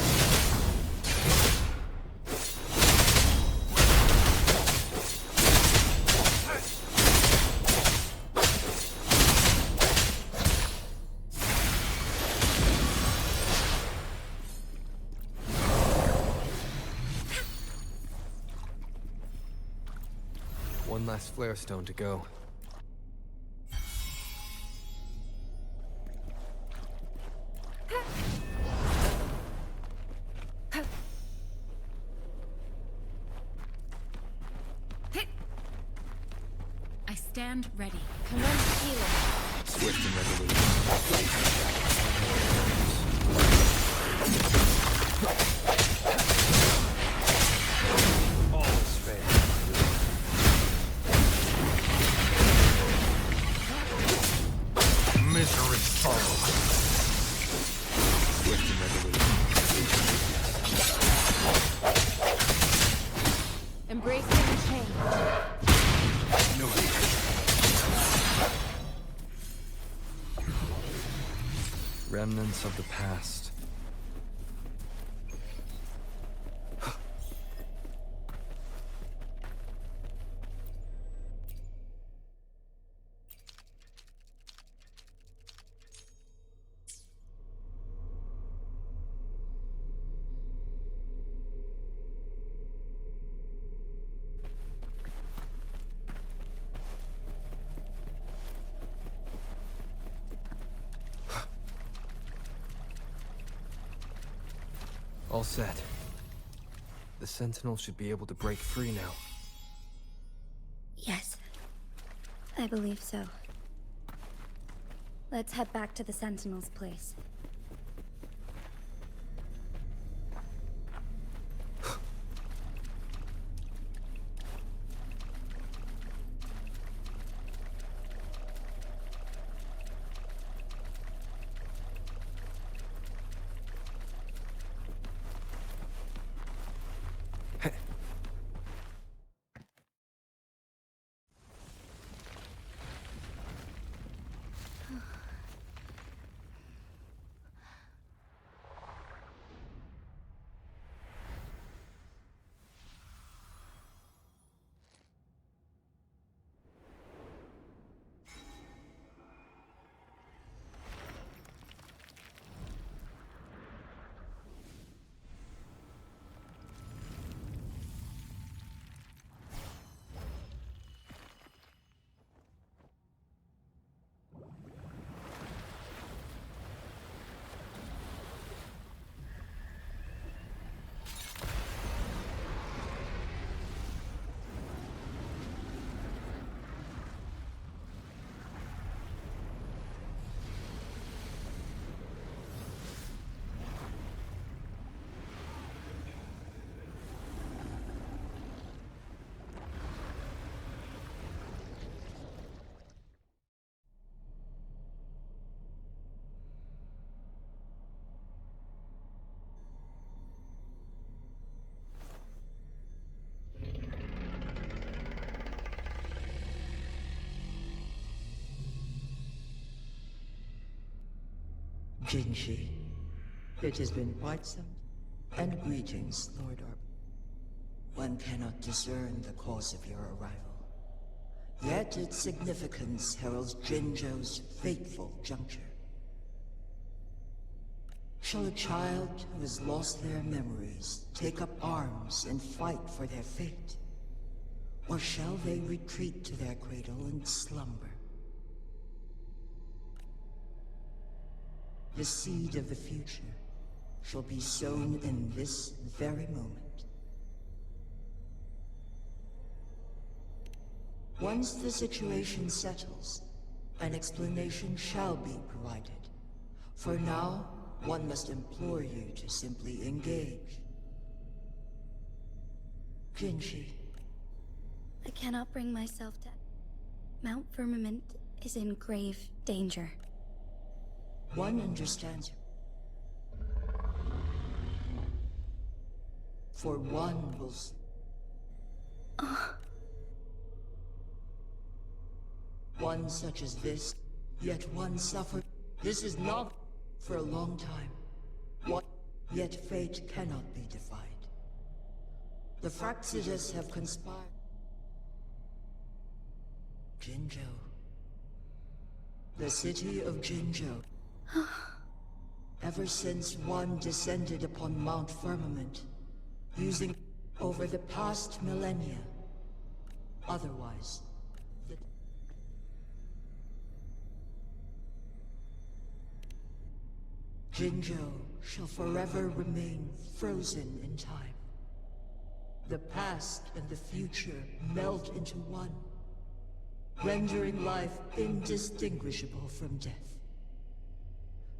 One last flare stone to go. I stand ready. Commence healing. Swift and resolute. All is fair. Misery follows. Swift and resolute. Embracing the change. No. Remnants of the past. All set. The Sentinel should be able to break free now. Yes. I believe so. Let's head back to the Sentinel's place. Jinshi, it has been quite some... And greetings, Lord Arp. One cannot discern the cause of your arrival. Yet its significance heralds Jinzhou's fateful juncture. Shall a child who has lost their memories take up arms and fight for their fate? Or shall they retreat to their cradle and slumber? The seed of the future, shall be sown in this very moment. Once the situation settles, an explanation shall be provided. For now, one must implore you to simply engage. Jinshi. I cannot bring myself to... Mount Firmament is in grave danger. One understands you. For one will... One such as this, yet one suffered. This is not for a long time. What? Yet fate cannot be defied. The Fraxidas have conspired. Jinzhou. The city of Jinzhou. Ever since one descended upon Mount Firmament, using over the past millennia. Otherwise, Jinzhou shall forever remain frozen in time. The past and the future melt into one, rendering life indistinguishable from death.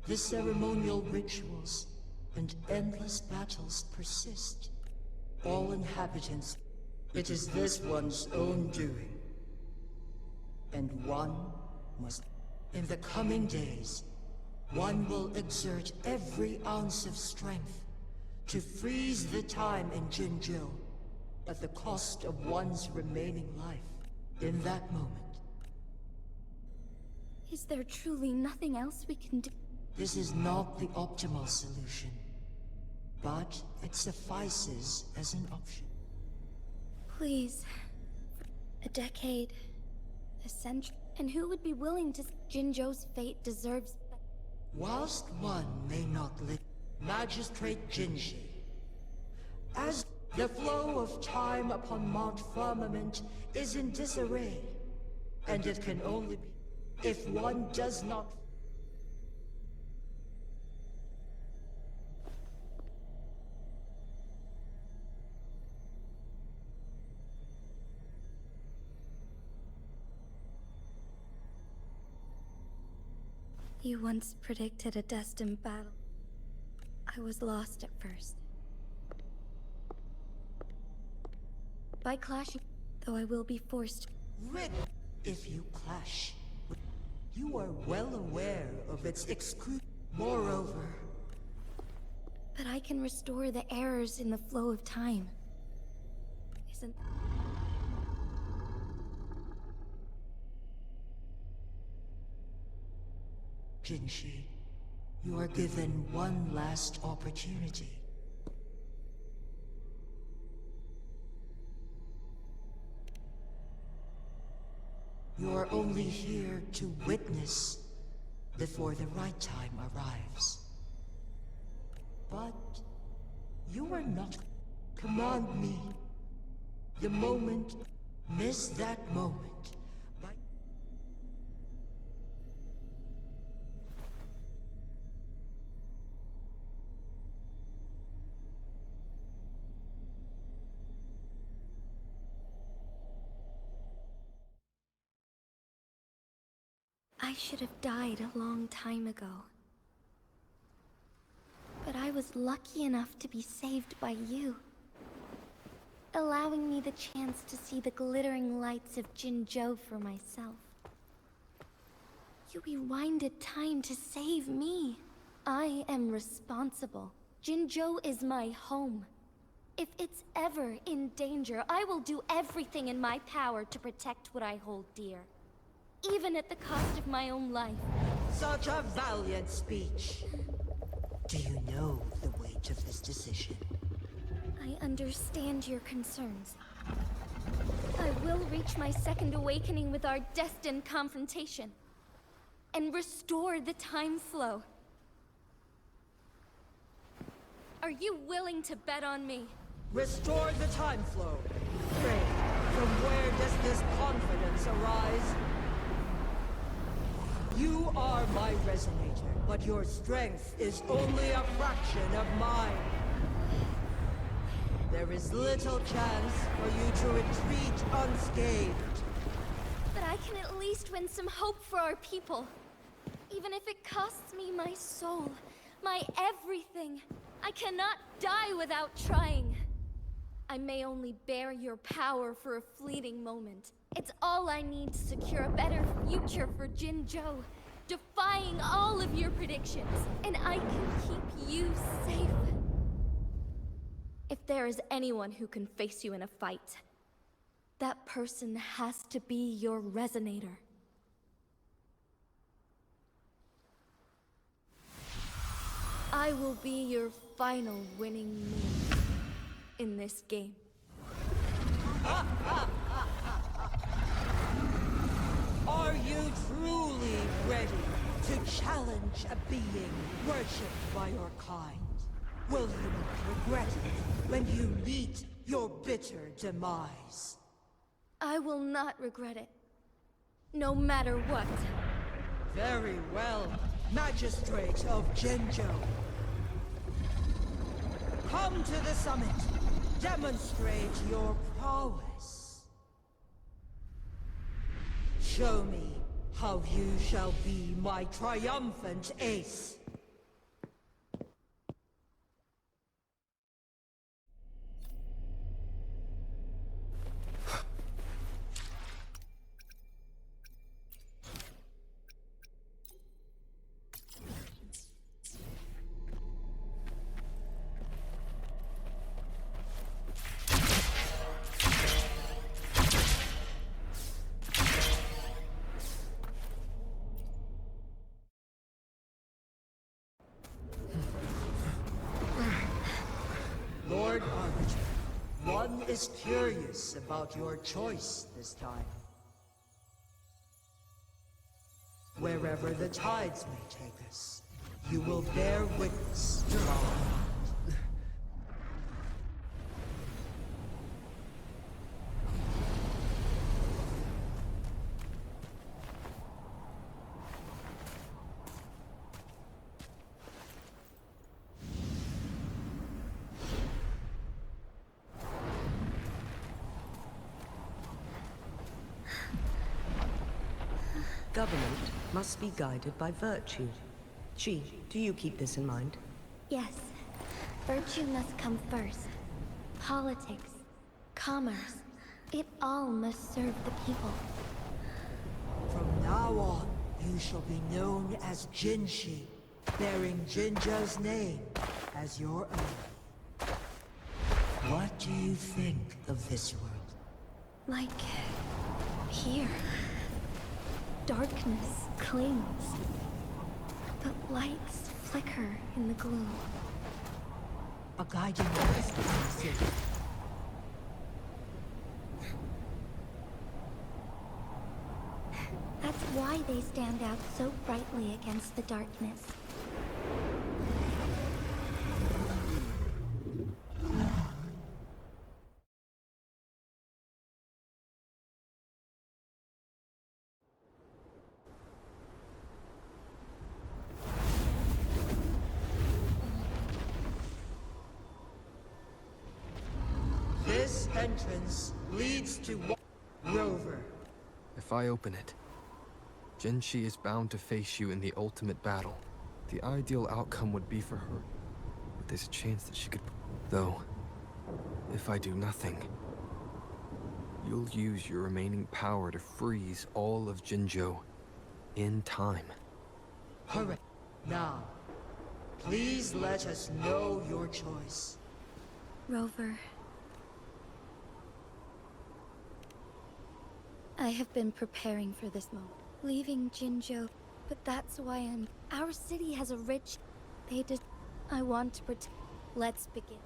The ceremonial rituals and endless battles persist. All inhabitants, it is this one's own doing. And one must, in the coming days, one will exert every ounce of strength to freeze the time in Jinzhou at the cost of one's remaining life in that moment. Is there truly nothing else we can do? This is not the optimal solution, but it suffices as an option. Please. A decade. A century. And who would be willing to... Jinzhou's fate deserves... Whilst one may not live, Magistrate Jinshi, as the flow of time upon Mount Firmament is in disarray, and it can only be if one does not... You once predicted a destined battle. I was lost at first. By clashing, though I will be forced... If you clash, you are well aware of its Moreover... But I can restore the errors in the flow of time. Isn't... Jinshi, you are given one last opportunity. You are only here to witness before the right time arrives. But you are not... Command me. The moment... Miss that moment. I should have died a long time ago. But I was lucky enough to be saved by you, allowing me the chance to see the glittering lights of Jinzhou for myself. You rewinded time to save me. I am responsible. Jinzhou is my home. If it's ever in danger, I will do everything in my power to protect what I hold dear. Even at the cost of my own life. Such a valiant speech. Do you know the weight of this decision? I understand your concerns. I will reach my second awakening with our destined confrontation. And restore the time flow. Are you willing to bet on me? Restore the time flow. Pray, from where does this confidence arise? You are my resonator, but your strength is only a fraction of mine. There is little chance for you to retreat unscathed. But I can at least win some hope for our people. Even if it costs me my soul, my everything. I cannot die without trying. I may only bear your power for a fleeting moment. It's all I need to secure a better future for Jinzhou, defying all of your predictions, and I can keep you safe. If there is anyone who can face you in a fight, that person has to be your resonator. I will be your final winning move in this game. Are you truly ready to challenge a being worshipped by your kind? Will you not regret it when you meet your bitter demise? I will not regret it, no matter what. Very well, Magistrate of Jinzhou. Come to the summit. Demonstrate your prowess. Show me how you shall be my triumphant ace. Lord Arbiter, one is curious about your choice this time. Wherever the tides may take us, you will bear witness to our end. Government must be guided by virtue. Xi, do you keep this in mind? Yes, virtue must come first. Politics, commerce, it all must serve the people. From now on, you shall be known as Jinshi, bearing Jinzhou's name as your own. What do you think of this world? Like... here. Darkness clings, but lights flicker in the gloom. A guiding light, I see. That's why they stand out so brightly against the darkness. This entrance leads to Rover. If I open it, Jinshi is bound to face you in the ultimate battle. The ideal outcome would be for her, but there's a chance that she could... Though, if I do nothing, you'll use your remaining power to freeze all of Jinzhou in time. Hurry. Now, please let us know your choice. Rover. I have been preparing for this moment. Leaving Jinzhou, but that's why I'm... Our city has a rich... I want to protect... Let's begin.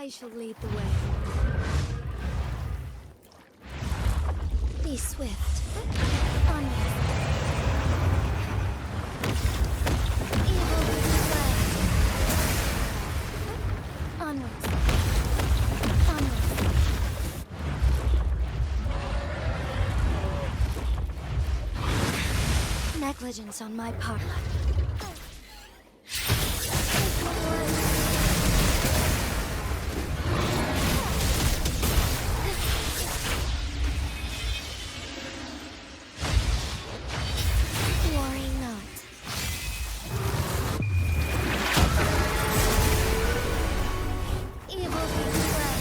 I shall lead the way. Be swift. Onward. Evil be fled. Onwards. Onwards. Negligence on my part. Worry not. Evil be fled.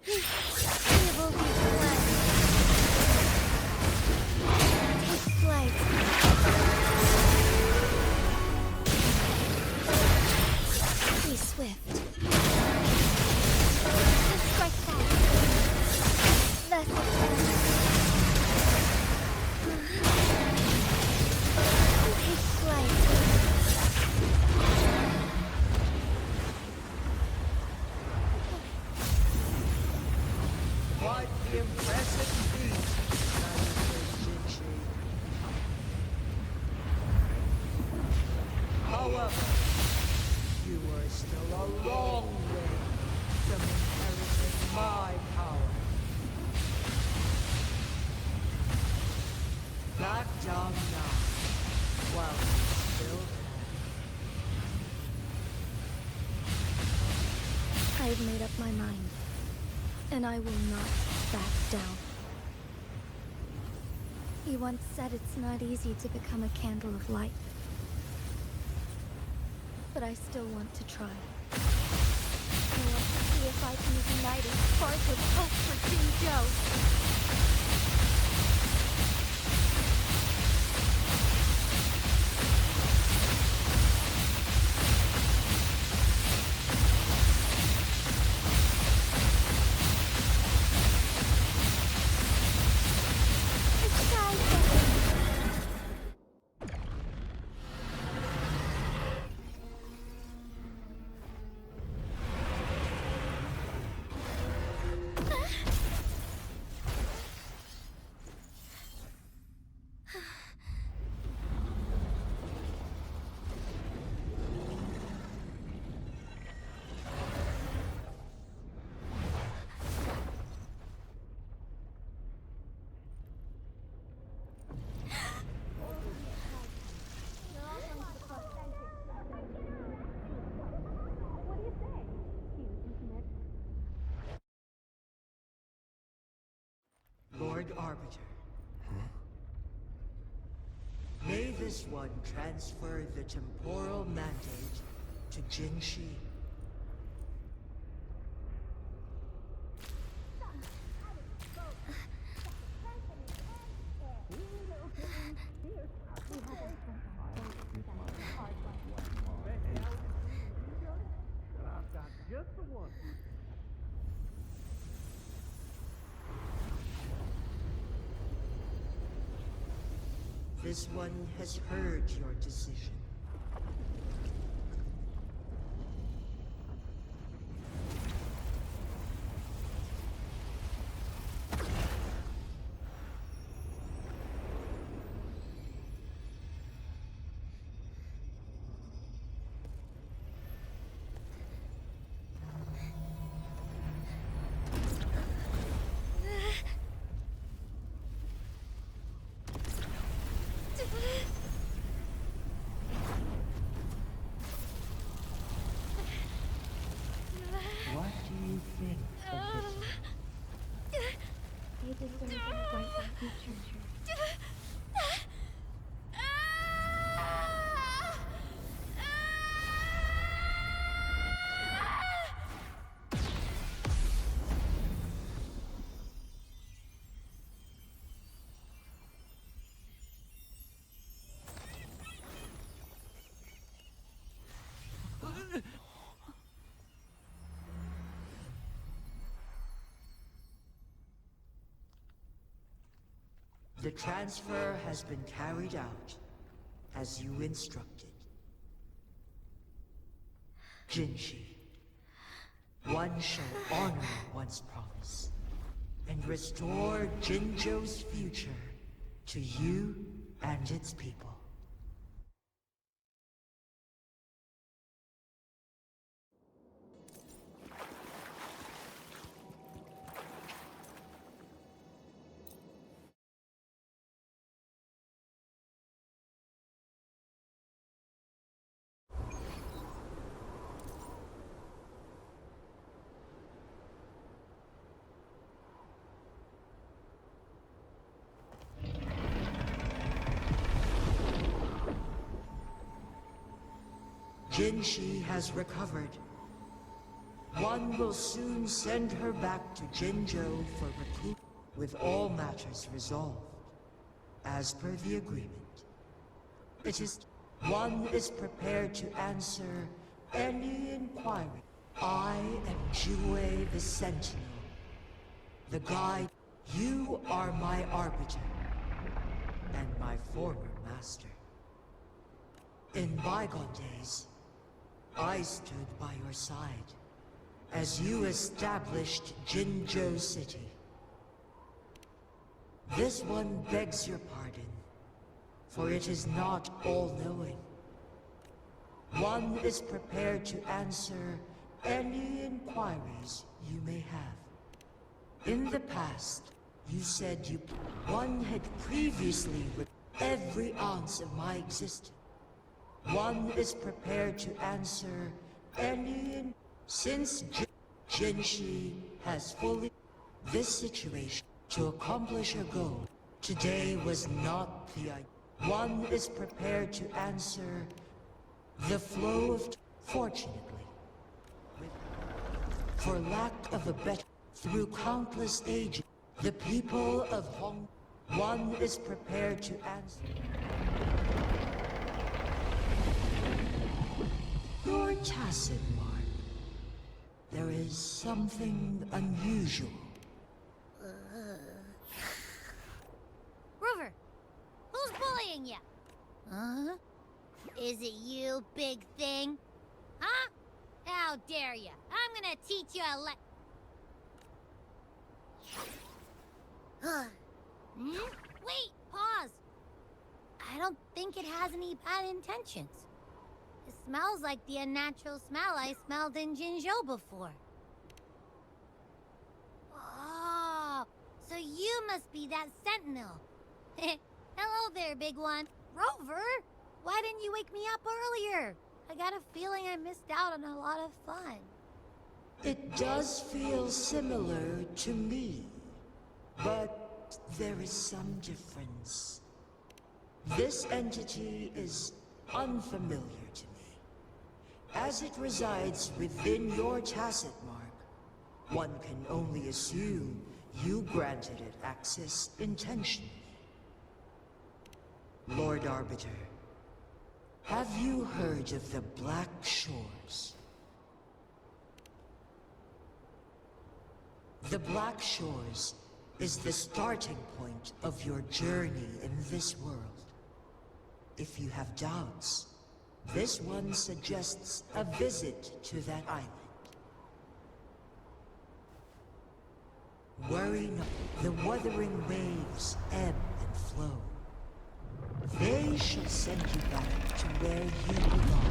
Evil be fled. Take flight. Be swift. Strike fast. Vessel end. Take flight. Quite the impressive feat, Magistrate Jinshi. However, you are still a long way from inheriting my power. Back down now, while you still can. I've made up my mind, and I will not back down. You once said it's not easy to become a candle of light. But I still want to try. I want to see if I can ignite a spark of hope for Jinzhou. Lord Arbiter. May this one transfer the temporal mandate to Jinshi. This one has heard your decision. What do you think of this one? They deserve a bright future. The transfer has been carried out, as you instructed. Jinshi, one shall honor one's promise, and restore Jinzhou's future to you and its people. Jinshi has recovered. One will soon send her back to Jinzhou for recruitment, with all matters resolved, as per the agreement. One is prepared to answer any inquiry. I am Jue the Sentinel, the guide. You are my arbiter, and my former master. In bygone days, I stood by your side as you established Jinzhou City. This one begs your pardon, for it is not all-knowing. One is prepared to answer any inquiries you may have. In the past, you said one had previously with every ounce of my existence. One is prepared to answer any since Jinshi has fully this situation to accomplish her goal. Today was not the idea. One is prepared to answer the flow of fortunately. For lack of a better, through countless ages, the people of Hong. One is prepared to answer. Your tacit, Mark. There is something unusual. Rover, who's bullying you? Huh? Is it you, big thing? Huh? How dare you? I'm gonna teach you a Wait, pause. I don't think it has any bad intentions. It smells like the unnatural smell I smelled in Jinzhou before. Oh, so you must be that sentinel. Hello there, big one. Rover, why didn't you wake me up earlier? I got a feeling I missed out on a lot of fun. It does feel similar to me, but there is some difference. This entity is unfamiliar to me. As it resides within your tacit mark, one can only assume you granted it access intentionally. Lord Arbiter, have you heard of the Black Shores? The Black Shores is the starting point of your journey in this world. If you have doubts, this one suggests a visit to that island. Worry not, the Wuthering Waves ebb and flow. They should send you back to where you belong.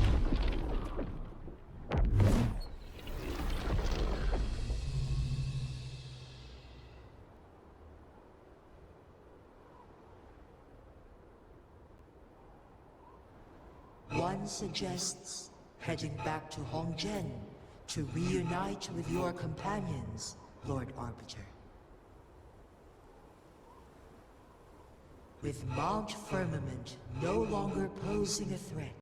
One suggests heading back to Hongzhen to reunite with your companions, Lord Arbiter. With Mount Firmament no longer posing a threat,